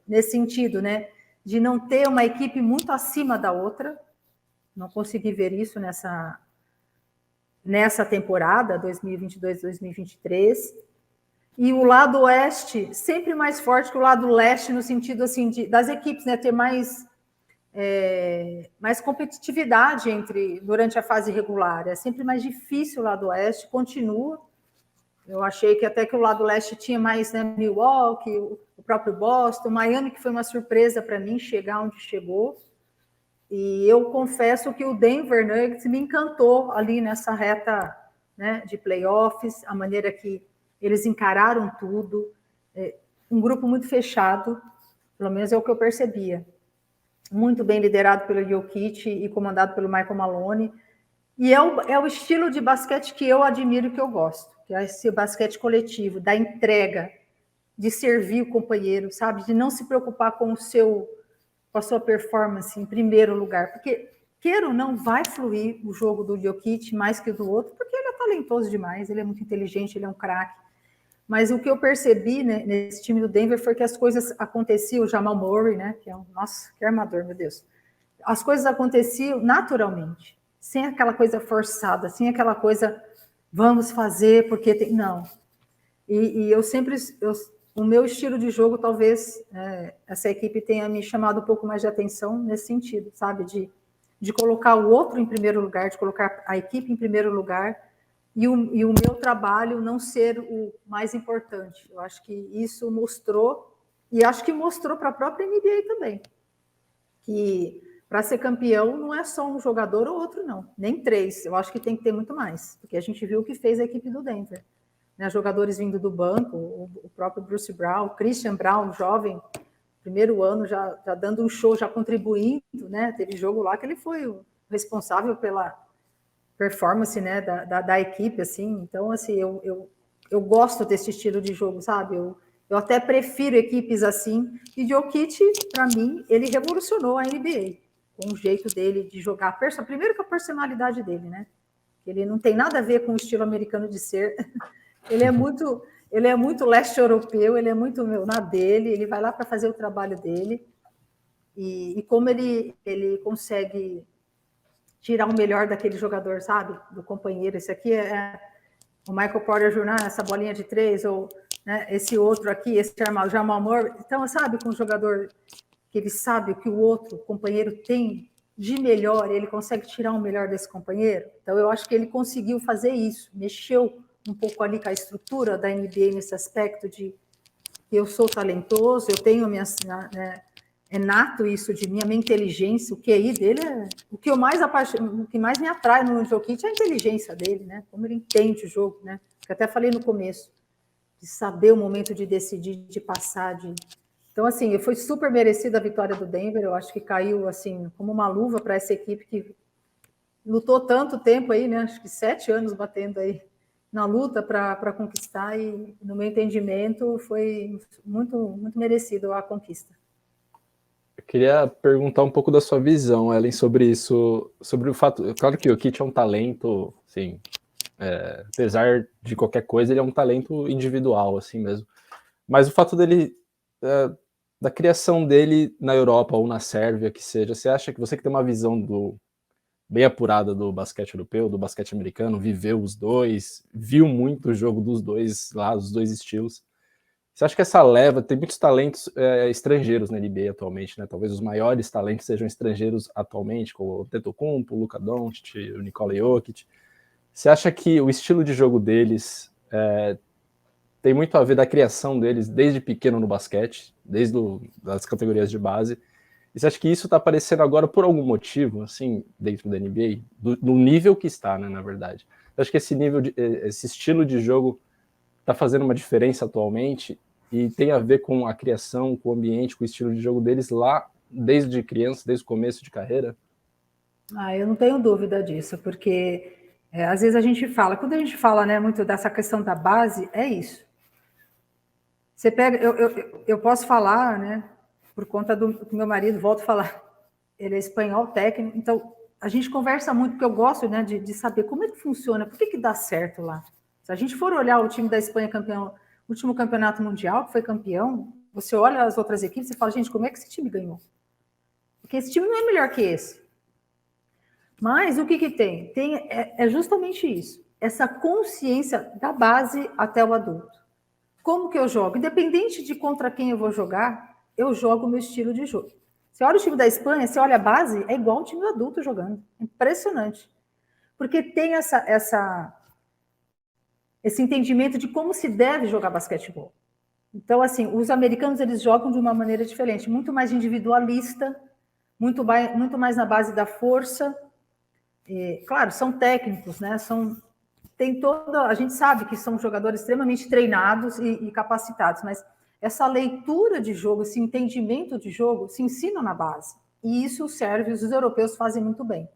nesse sentido, né? De não ter uma equipe muito acima da outra. Não consegui ver isso nessa temporada, 2022-2023. E o lado oeste sempre mais forte que o lado leste, no sentido assim das equipes, né, ter mais competitividade durante a fase regular. É sempre mais difícil o lado oeste, continua. Eu achei que até que o lado leste tinha mais, né, Milwaukee, o próprio Boston, Miami, que foi uma surpresa para mim chegar onde chegou. E eu confesso que o Denver Nuggets me encantou ali nessa reta, né, de playoffs, a maneira que eles encararam tudo, um grupo muito fechado, pelo menos é o que eu percebia. Muito bem liderado pelo Jokic e comandado pelo Michael Malone. E é o estilo de basquete que eu admiro e que eu gosto, que é esse basquete coletivo, da entrega, de servir o companheiro, sabe? De não se preocupar com a sua performance em primeiro lugar, porque, queira ou não, vai fluir o jogo do Jokic mais que o do outro, porque ele é talentoso demais, ele é muito inteligente, ele é um craque. Mas o que eu percebi, né, nesse time do Denver foi que as coisas aconteciam, o Jamal Murray, né, que é nossa, que armador, meu Deus. As coisas aconteciam naturalmente, sem aquela coisa forçada, sem aquela coisa, vamos fazer porque tem... Não. E o meu estilo de jogo, talvez, essa equipe tenha me chamado um pouco mais de atenção nesse sentido, sabe? De colocar o outro em primeiro lugar, de colocar a equipe em primeiro lugar, e o meu trabalho não ser o mais importante. Eu acho que isso mostrou, e acho que mostrou para a própria NBA também, que para ser campeão não é só um jogador ou outro, não, nem 3. Eu acho que tem que ter muito mais, porque a gente viu o que fez a equipe do Denver. né, jogadores vindo do banco, o próprio Bruce Brown, o Christian Brown, jovem, primeiro ano já dando um show, já contribuindo, né? Teve jogo lá que ele foi o responsável pela performance, né, da equipe, assim. Então, assim, eu gosto desse estilo de jogo, sabe? Eu até prefiro equipes assim. E Jokic, para mim, ele revolucionou a NBA com o jeito dele de jogar. Primeiro com a personalidade dele, né? Ele não tem nada a ver com o estilo americano de ser. Ele é muito leste europeu, ele é muito na dele, ele vai lá para fazer o trabalho dele. E como ele consegue tirar o melhor daquele jogador, sabe? Do companheiro. Esse aqui é o Michael Porter Jr., essa bolinha de 3, ou né, esse outro aqui, esse Jamal Murray. Então, sabe, com um jogador que ele sabe o que o outro companheiro tem de melhor, ele consegue tirar o melhor desse companheiro. Então, eu acho que ele conseguiu fazer isso, mexeu um pouco ali com a estrutura da NBA nesse aspecto de que eu sou talentoso, eu tenho é nato isso de mim, a minha inteligência, o QI dele é o que mais me atrai no Jokic é a inteligência dele, né? Como ele entende o jogo, né? Que até falei no começo, de saber o momento de decidir, de passar, Então, assim, foi super merecida a vitória do Denver, eu acho que caiu, assim, como uma luva para essa equipe que lutou tanto tempo aí, né? Acho que 7 anos batendo aí na luta para conquistar e, no meu entendimento, foi muito, muito merecido a conquista. Eu queria perguntar um pouco da sua visão, Ellen, sobre isso, sobre o fato... Claro que o Jokic é um talento, assim, apesar de qualquer coisa, ele é um talento individual, assim mesmo. Mas o fato dele... da criação dele na Europa ou na Sérvia, que seja, você acha que você que tem uma visão bem apurada do basquete europeu, do basquete americano, viveu os dois, viu muito o jogo dos dois lá, os dois estilos, você acha que essa leva, tem muitos talentos estrangeiros na NBA atualmente, né? Talvez os maiores talentos sejam estrangeiros atualmente, como o Antetokounmpo, o Luka Doncic, o Nikola Jokic. Você acha que o estilo de jogo deles tem muito a ver da criação deles desde pequeno no basquete, desde as categorias de base? E você acha que isso está aparecendo agora por algum motivo, assim, dentro da NBA? No nível que está, né, na verdade. Eu acho que esse estilo de jogo está fazendo uma diferença atualmente e tem a ver com a criação, com o ambiente, com o estilo de jogo deles lá, desde criança, desde o começo de carreira? Eu não tenho dúvida disso, porque às vezes a gente fala, quando a gente fala, né, muito dessa questão da base, é isso. Você pega, eu posso falar, né, por conta do meu marido, volto a falar, ele é espanhol técnico, então a gente conversa muito, porque eu gosto, né, de saber como é que funciona, por que dá certo lá. Se a gente for olhar o time da Espanha campeão, último campeonato mundial, que foi campeão, você olha as outras equipes e fala, gente, como é que esse time ganhou? Porque esse time não é melhor que esse. Mas o que tem? É justamente isso, essa consciência da base até o adulto. Como que eu jogo? Independente de contra quem eu vou jogar, eu jogo o meu estilo de jogo. Você olha o time da Espanha, você olha a base, é igual o time adulto jogando. Impressionante. Porque tem esse entendimento de como se deve jogar basquetebol. Então, assim, os americanos, eles jogam de uma maneira diferente, muito mais individualista, muito mais na base da força. E, claro, são técnicos, né? A gente sabe que são jogadores extremamente treinados e capacitados, mas essa leitura de jogo, esse entendimento de jogo, se ensina na base. E isso os sérvios, os europeus fazem muito bem.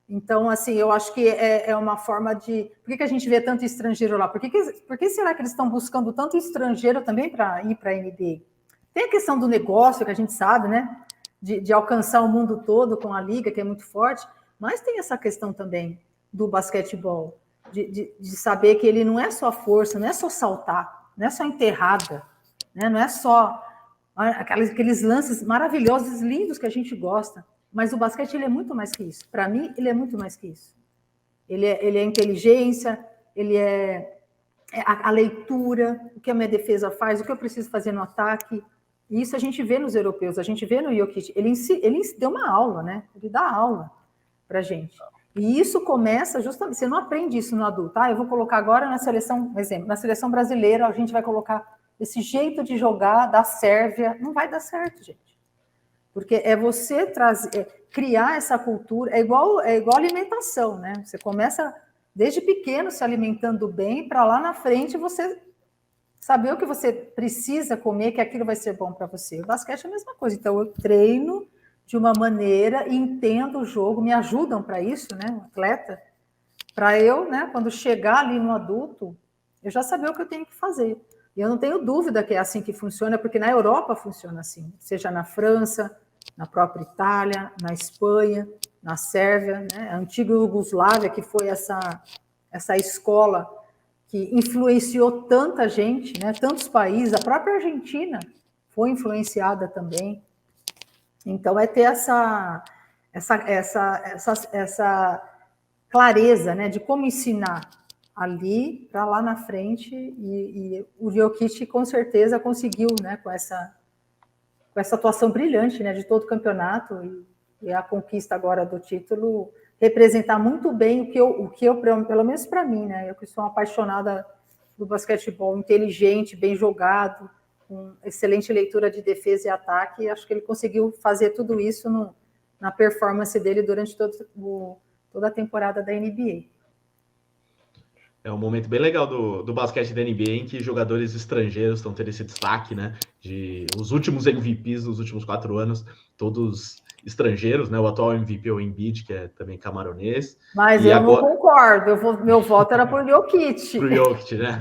Então, assim, eu acho que é uma forma de... Por que a gente vê tanto estrangeiro lá? Por que será que eles estão buscando tanto estrangeiro também para ir para a NBA? Tem a questão do negócio, que a gente sabe, né? De alcançar o mundo todo com a liga, que é muito forte, mas tem essa questão também do basquetebol, de saber que ele não é só força, não é só saltar, não é só enterrada, né? Não é só aqueles lances maravilhosos, lindos que a gente gosta, mas o basquete ele é muito mais que isso. Para mim, ele é muito mais que isso. Ele é inteligência, ele é a leitura, o que a minha defesa faz, o que eu preciso fazer no ataque. E isso a gente vê nos europeus, a gente vê no Jokic. Ele deu uma aula, né? Ele dá aula para gente. E isso começa justamente... Você não aprende isso no adulto. Eu vou colocar agora na seleção, por exemplo, na seleção brasileira, a gente vai colocar esse jeito de jogar da Sérvia. Não vai dar certo, gente. Porque é você criar essa cultura, é igual alimentação, né? Você começa desde pequeno se alimentando bem, para lá na frente você saber o que você precisa comer, que aquilo vai ser bom para você. O basquete é a mesma coisa. Então, eu treino de uma maneira e entendo o jogo, me ajudam para isso, né, o atleta, para eu, né, quando chegar ali no adulto, eu já saber o que eu tenho que fazer. E eu não tenho dúvida que é assim que funciona, porque na Europa funciona assim, seja na França, na própria Itália, na Espanha, na Sérvia, né, a antiga Iugoslávia, que foi essa escola que influenciou tanta gente, né, tantos países, a própria Argentina foi influenciada também. Então, é ter essa clareza, né, de como ensinar ali para lá na frente, e o Jokic com certeza conseguiu, né, com essa atuação brilhante, né, de todo o campeonato e a conquista agora do título, representar muito bem o que eu pelo menos para mim, né, eu que sou uma apaixonada do basquetebol inteligente, bem jogado, com excelente leitura de defesa e ataque, e acho que ele conseguiu fazer tudo isso na performance dele durante toda a temporada da NBA. É um momento bem legal do basquete da NBA, em que jogadores estrangeiros estão tendo esse destaque, né? Os últimos MVPs dos últimos 4 anos, todos estrangeiros, né? O atual MVP é o Embiid, que é também camaronês. Mas eu agora... não concordo, meu voto era por Jokic. Pro Jokic, né?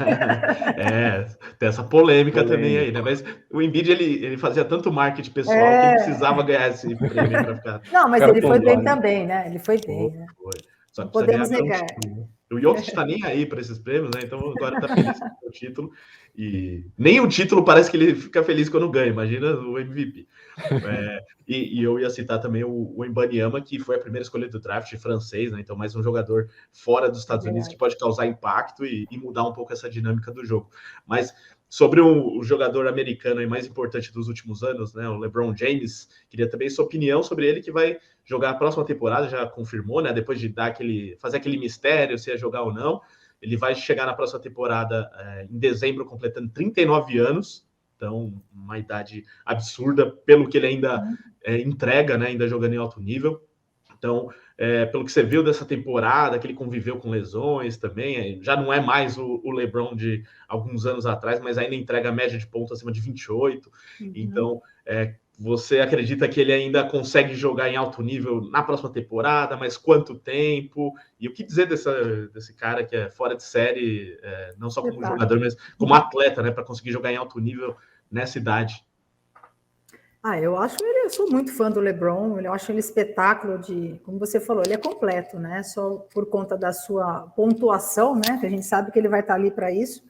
Tem essa polêmica também aí, né? Mas o Embiid, ele fazia tanto marketing pessoal que ele precisava ganhar esse prêmio para ficar... Não, mas ele foi bem também, né? Ele foi bem, né? Só que podemos negar. O Jokic está nem aí para esses prêmios, né? Então agora está feliz com o título. E nem o título parece que ele fica feliz quando ganha, imagina o MVP. E eu ia citar também o Wembanyama, que foi a primeira escolha do draft francês, né? Então, mais um jogador fora dos Estados Unidos que pode causar impacto e mudar um pouco essa dinâmica do jogo. Mas sobre o jogador americano mais importante dos últimos anos, né? O LeBron James, queria também sua opinião sobre ele, que vai jogar a próxima temporada, já confirmou, né? Depois de fazer aquele mistério se ia jogar ou não. Ele vai chegar na próxima temporada em dezembro, completando 39 anos. Então, uma idade absurda pelo que ele ainda entrega, né? Ainda jogando em alto nível. Então, pelo que você viu dessa temporada, que ele conviveu com lesões também, já não é mais o LeBron de alguns anos atrás, mas ainda entrega a média de pontos acima de 28. Então, você acredita que ele ainda consegue jogar em alto nível na próxima temporada? Mas quanto tempo? E o que dizer desse cara que é fora de série, não só como jogador, mas como atleta, né? Para conseguir jogar em alto nível nessa idade? Eu sou muito fã do LeBron, eu acho ele espetáculo como você falou, ele é completo, né? Só por conta da sua pontuação, né? Que a gente sabe que ele vai estar ali para isso,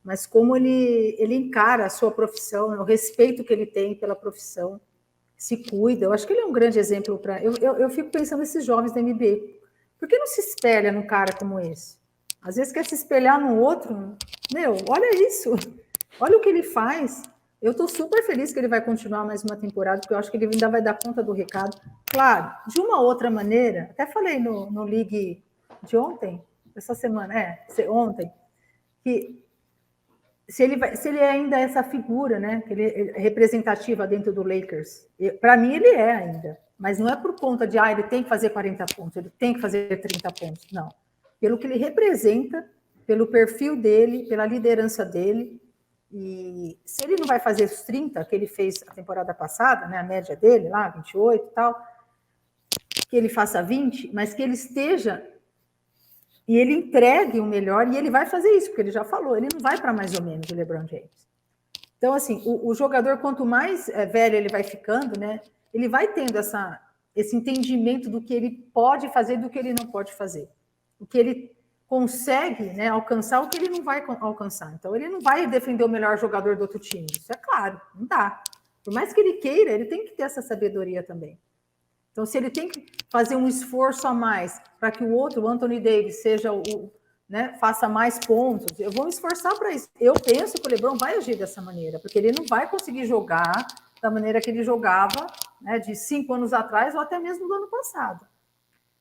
mas como ele encara a sua profissão, o respeito que ele tem pela profissão, se cuida. Eu acho que ele é um grande exemplo para... Eu fico pensando nesses jovens da NBA. Por que não se espelha num cara como esse? Às vezes quer se espelhar no outro. Meu, olha isso. Olha o que ele faz. Eu estou super feliz que ele vai continuar mais uma temporada, porque eu acho que ele ainda vai dar conta do recado. Claro, de uma outra maneira, até falei no League de ontem, essa semana, ontem, que se ele ainda é essa figura, né, que ele é representativa dentro do Lakers, para mim ele é ainda, mas não é por conta de, ele tem que fazer 40 pontos, ele tem que fazer 30 pontos, não. Pelo que ele representa, pelo perfil dele, pela liderança dele, e se ele não vai fazer os 30 que ele fez a temporada passada, né, a média dele lá, 28 e tal, que ele faça 20, mas que ele esteja e ele entregue o melhor, e ele vai fazer isso, porque ele já falou, ele não vai para mais ou menos o LeBron James. Então, assim, o jogador, quanto mais velho ele vai ficando, né, ele vai tendo esse entendimento do que ele pode fazer e do que ele não pode fazer. O que ele consegue, né, alcançar, o que ele não vai alcançar. Então, ele não vai defender o melhor jogador do outro time. Isso é claro, não dá. Por mais que ele queira, ele tem que ter essa sabedoria também. Então, se ele tem que fazer um esforço a mais para que o outro, o Anthony Davis, faça mais pontos, eu vou me esforçar para isso. Eu penso que o LeBron vai agir dessa maneira, porque ele não vai conseguir jogar da maneira que ele jogava, né, de 5 anos atrás ou até mesmo do ano passado.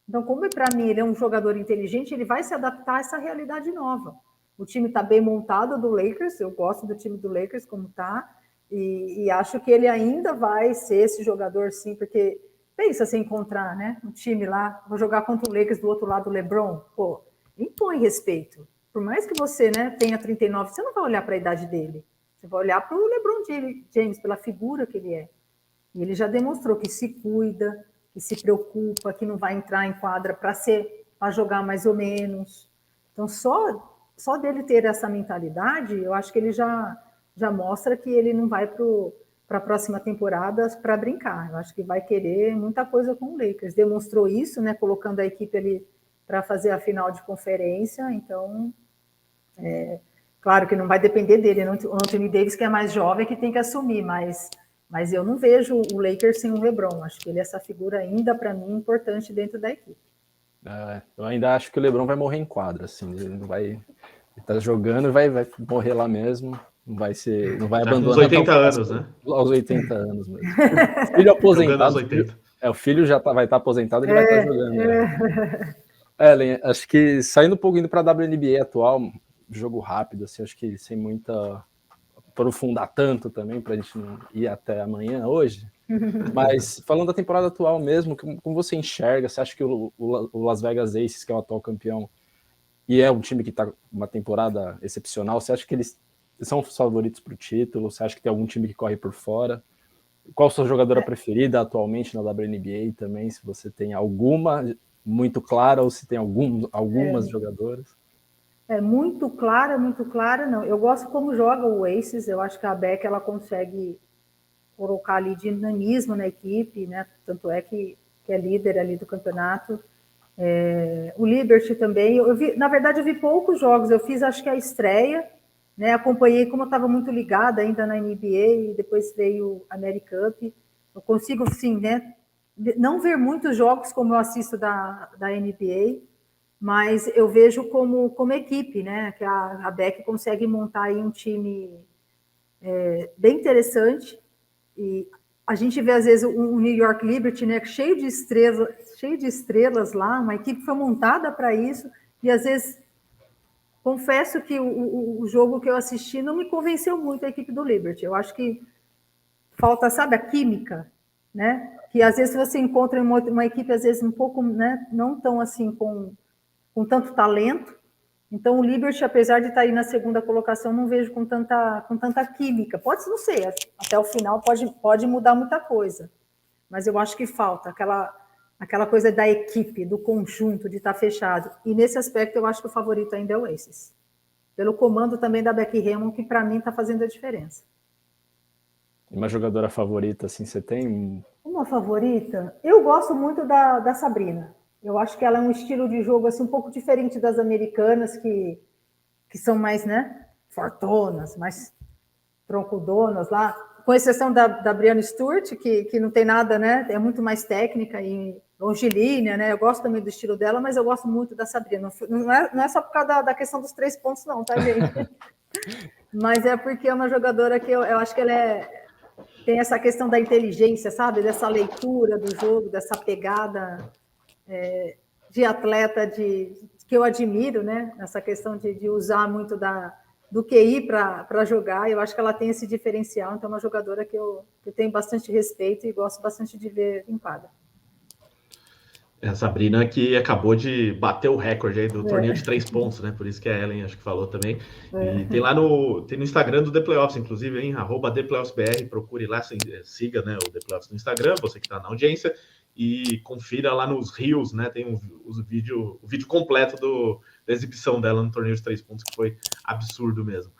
Então, como para mim ele é um jogador inteligente, ele vai se adaptar a essa realidade nova. O time está bem montado do Lakers, eu gosto do time do Lakers como está, e acho que ele ainda vai ser esse jogador, sim, porque pensa se encontrar, né, um time lá, vou jogar contra o Lakers do outro lado do LeBron, pô, impõe respeito. Por mais que você, né, tenha 39, você não vai olhar para a idade dele. Você vai olhar para o LeBron James, pela figura que ele é. E ele já demonstrou que se cuida, que se preocupa, que não vai entrar em quadra para jogar mais ou menos. Então, só dele ter essa mentalidade, eu acho que ele já mostra que ele não vai para a próxima temporada para brincar. Eu acho que vai querer muita coisa com o Lakers. Demonstrou isso, né, colocando a equipe ali para fazer a final de conferência. Então, claro que não vai depender dele. O Anthony Davis, que é mais jovem, que tem que assumir, mas eu não vejo o Lakers sem o LeBron. Acho que ele é essa figura ainda, para mim, importante dentro da equipe. Eu ainda acho que o LeBron vai morrer em quadra, assim, ele não vai... Ele tá jogando e vai morrer lá mesmo, não vai abandonar... Aos 80 anos, né? Aos 80 anos mesmo. O filho aposentado... O filho já vai estar aposentado, ele vai estar jogando. Ellen, acho que saindo um pouco indo para a WNBA atual, jogo rápido, assim, acho que sem muita... aprofundar tanto também, para a gente não ir até amanhã, hoje. Mas falando da temporada atual mesmo, como você enxerga? Você acha que o Las Vegas Aces, que é o atual campeão, e é um time que está uma temporada excepcional, você acha que eles são os favoritos para o título? Você acha que tem algum time que corre por fora? Qual a sua jogadora preferida atualmente na WNBA também? Se você tem alguma muito clara ou se tem algumas jogadoras? Muito clara, não. Eu gosto como joga o Aces, eu acho que a Beck ela consegue colocar ali dinamismo na equipe, né? Tanto é que é líder ali do campeonato. O Liberty também, na verdade eu vi poucos jogos, eu fiz acho que a estreia, né? Acompanhei como eu estava muito ligada ainda na NBA, e depois veio a AmeriCup. Eu consigo, sim, né? Não ver muitos jogos como eu assisto da NBA, mas eu vejo como equipe, né? Que a Beck consegue montar aí um time bem interessante. E a gente vê às vezes o New York Liberty, né? Cheio de estrelas lá, uma equipe que foi montada para isso, e às vezes confesso que o jogo que eu assisti não me convenceu muito a equipe do Liberty. Eu acho que falta, sabe, a química, né? Que às vezes você encontra uma equipe às vezes um pouco, né? Não tão assim com tanto talento. Então, o Liberty, apesar de estar aí na segunda colocação, não vejo com tanta química. Pode, não sei, até o final pode mudar muita coisa. Mas eu acho que falta aquela coisa da equipe, do conjunto, de estar fechado. E nesse aspecto, eu acho que o favorito ainda é o Aces. Pelo comando também da Becky Hammon, que para mim está fazendo a diferença. Uma jogadora favorita, assim, você tem? Uma favorita? Eu gosto muito da Sabrina. Eu acho que ela é um estilo de jogo assim, um pouco diferente das americanas, que são mais, né, fortonas, mais troncudonas lá, com exceção da Brianna Stewart, que não tem nada, né, é muito mais técnica e longilínea, né, eu gosto também do estilo dela, mas eu gosto muito da Sabrina. Não é só por causa da questão dos 3 pontos, não, tá, gente? Mas é porque é uma jogadora que eu acho que ela tem essa questão da inteligência, sabe, dessa leitura do jogo, dessa pegada... de atleta que eu admiro, né? Essa questão de usar muito do QI para jogar. Eu acho que ela tem esse diferencial, então é uma jogadora que eu tenho bastante respeito e gosto bastante de ver em quadra. A Sabrina que acabou de bater o recorde aí do torneio de 3 pontos, né? Por isso que a Ellen acho que falou também. E tem lá no Instagram do The Playoffs, inclusive, hein? @ThePlayoffsBR, procure lá, siga, né, o The Playoffs no Instagram, você que está na audiência, e confira lá nos Reels, né? Tem o vídeo completo da exibição dela no torneio de 3 pontos, que foi absurdo mesmo.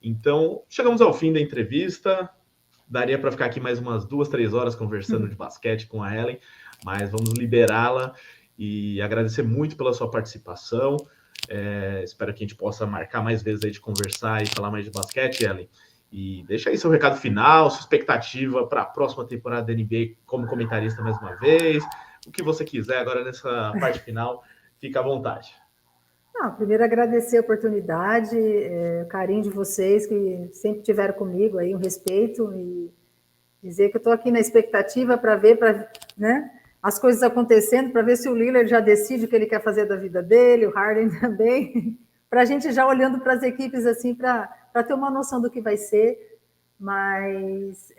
Então, chegamos ao fim da entrevista. Daria para ficar aqui mais umas 2, 3 horas conversando de basquete com a Ellen, mas vamos liberá-la e agradecer muito pela sua participação. Espero que a gente possa marcar mais vezes aí de conversar e falar mais de basquete, Ellen. E deixa aí seu recado final, sua expectativa para a próxima temporada da NBA como comentarista mais uma vez. O que você quiser agora nessa parte final, fica à vontade. Primeiro agradecer a oportunidade, o carinho de vocês que sempre tiveram comigo aí, um respeito, e dizer que eu estou aqui na expectativa para ver, né, as coisas acontecendo, para ver se o Lillard já decide o que ele quer fazer da vida dele, o Harden também, para a gente já olhando para as equipes assim, para ter uma noção do que vai ser, mas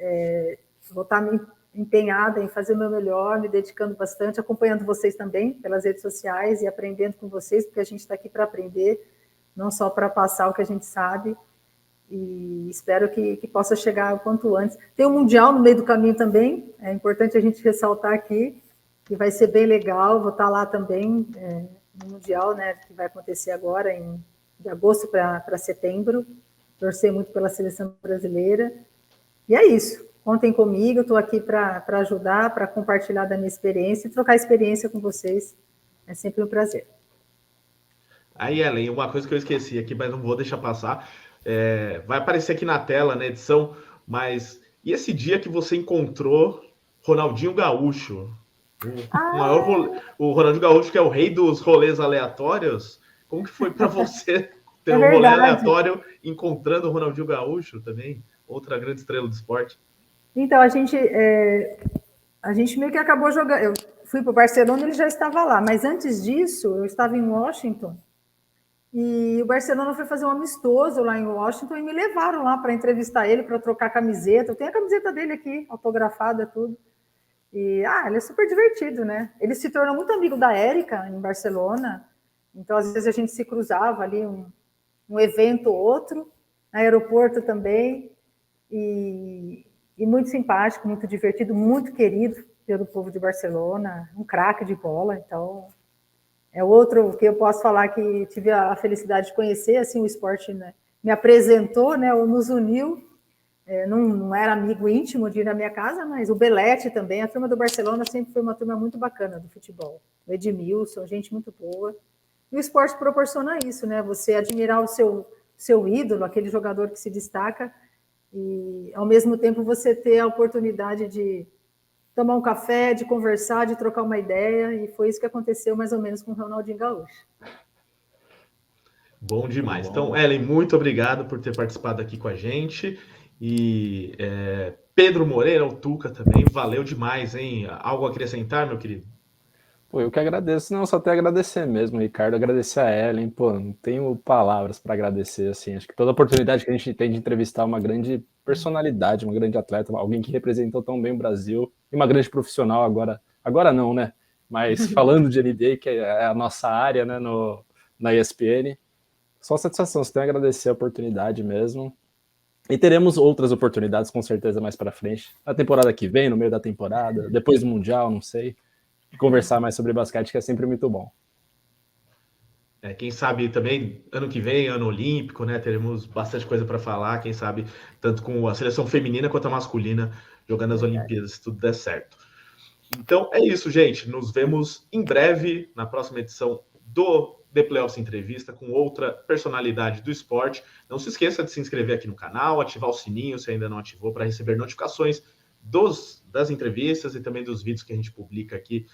vou estar me empenhada em fazer o meu melhor, me dedicando bastante, acompanhando vocês também pelas redes sociais e aprendendo com vocês, porque a gente está aqui para aprender, não só para passar o que a gente sabe, e espero que possa chegar o quanto antes. Tem um Mundial no meio do caminho também, é importante a gente ressaltar aqui, que vai ser bem legal, vou estar lá também, no Mundial, né, que vai acontecer agora, de agosto para setembro, torcer muito pela seleção brasileira, e é isso, contem comigo, estou aqui para ajudar, para compartilhar da minha experiência e trocar experiência com vocês, é sempre um prazer. Aí, Ellen, uma coisa que eu esqueci aqui, mas não vou deixar passar, vai aparecer aqui na tela, na edição, mas e esse dia que você encontrou Ronaldinho Gaúcho? O Ronaldinho Gaúcho, que é o rei dos rolês aleatórios, como que foi para você ter um rolê aleatório encontrando o Ronaldinho Gaúcho também, outra grande estrela do esporte? Então, a gente meio que acabou jogando. Eu fui para o Barcelona, ele já estava lá, mas antes disso, eu estava em Washington e o Barcelona foi fazer um amistoso lá em Washington e me levaram lá para entrevistar ele, para trocar camiseta. Eu tenho a camiseta dele aqui, autografada, tudo. E, ele é super divertido, né? Ele se tornou muito amigo da Érica, em Barcelona. Então, às vezes, a gente se cruzava ali, um evento ou outro, no aeroporto também. E muito simpático, muito divertido, muito querido pelo povo de Barcelona, um craque de bola. Então, é outro que eu posso falar que tive a felicidade de conhecer, assim, o esporte, né, me apresentou, né, ou nos uniu. Não era amigo íntimo de ir na minha casa, mas o Belete também, a turma do Barcelona sempre foi uma turma muito bacana do futebol. O Edmilson, gente muito boa. E o esporte proporciona isso, né? Você admirar o seu ídolo, aquele jogador que se destaca, e ao mesmo tempo você ter a oportunidade de tomar um café, de conversar, de trocar uma ideia, e foi isso que aconteceu mais ou menos com o Ronaldinho Gaúcho. Bom demais. Então, Ellen, muito obrigado por ter participado aqui com a gente. E Pedro Moreira, o Tuca também, valeu demais, hein? Algo a acrescentar, meu querido? Pô, eu que agradeço. Não, só tenho a agradecer mesmo, Ricardo. Agradecer a Ellen. Pô, não tenho palavras para agradecer, assim. Acho que toda oportunidade que a gente tem de entrevistar uma grande personalidade, uma grande atleta, alguém que representou tão bem o Brasil e uma grande profissional agora não, né? Mas falando de NBA, que é a nossa área, né, na ESPN, só satisfação. Só tenho a agradecer a oportunidade mesmo. E teremos outras oportunidades, com certeza, mais para frente. Na temporada que vem, no meio da temporada, depois do Mundial, não sei. Conversar mais sobre basquete, que é sempre muito bom. Quem sabe também, ano que vem, ano olímpico, né? Teremos bastante coisa para falar, quem sabe, tanto com a seleção feminina quanto a masculina, jogando as Olimpíadas, se tudo der certo. Então, é isso, gente. Nos vemos em breve, na próxima edição do The Playoffs Entrevista, com outra personalidade do esporte. Não se esqueça de se inscrever aqui no canal, ativar o sininho, se ainda não ativou, para receber notificações das entrevistas e também dos vídeos que a gente publica aqui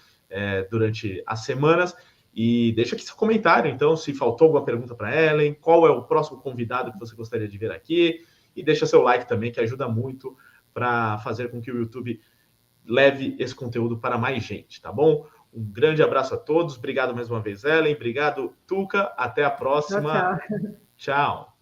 durante as semanas. E deixa aqui seu comentário, então, se faltou alguma pergunta para Ellen, qual é o próximo convidado que você gostaria de ver aqui, e deixa seu like também, que ajuda muito para fazer com que o YouTube leve esse conteúdo para mais gente, tá bom? Um grande abraço a todos, obrigado mais uma vez, Ellen, obrigado, Tuca, até a próxima. Tchau.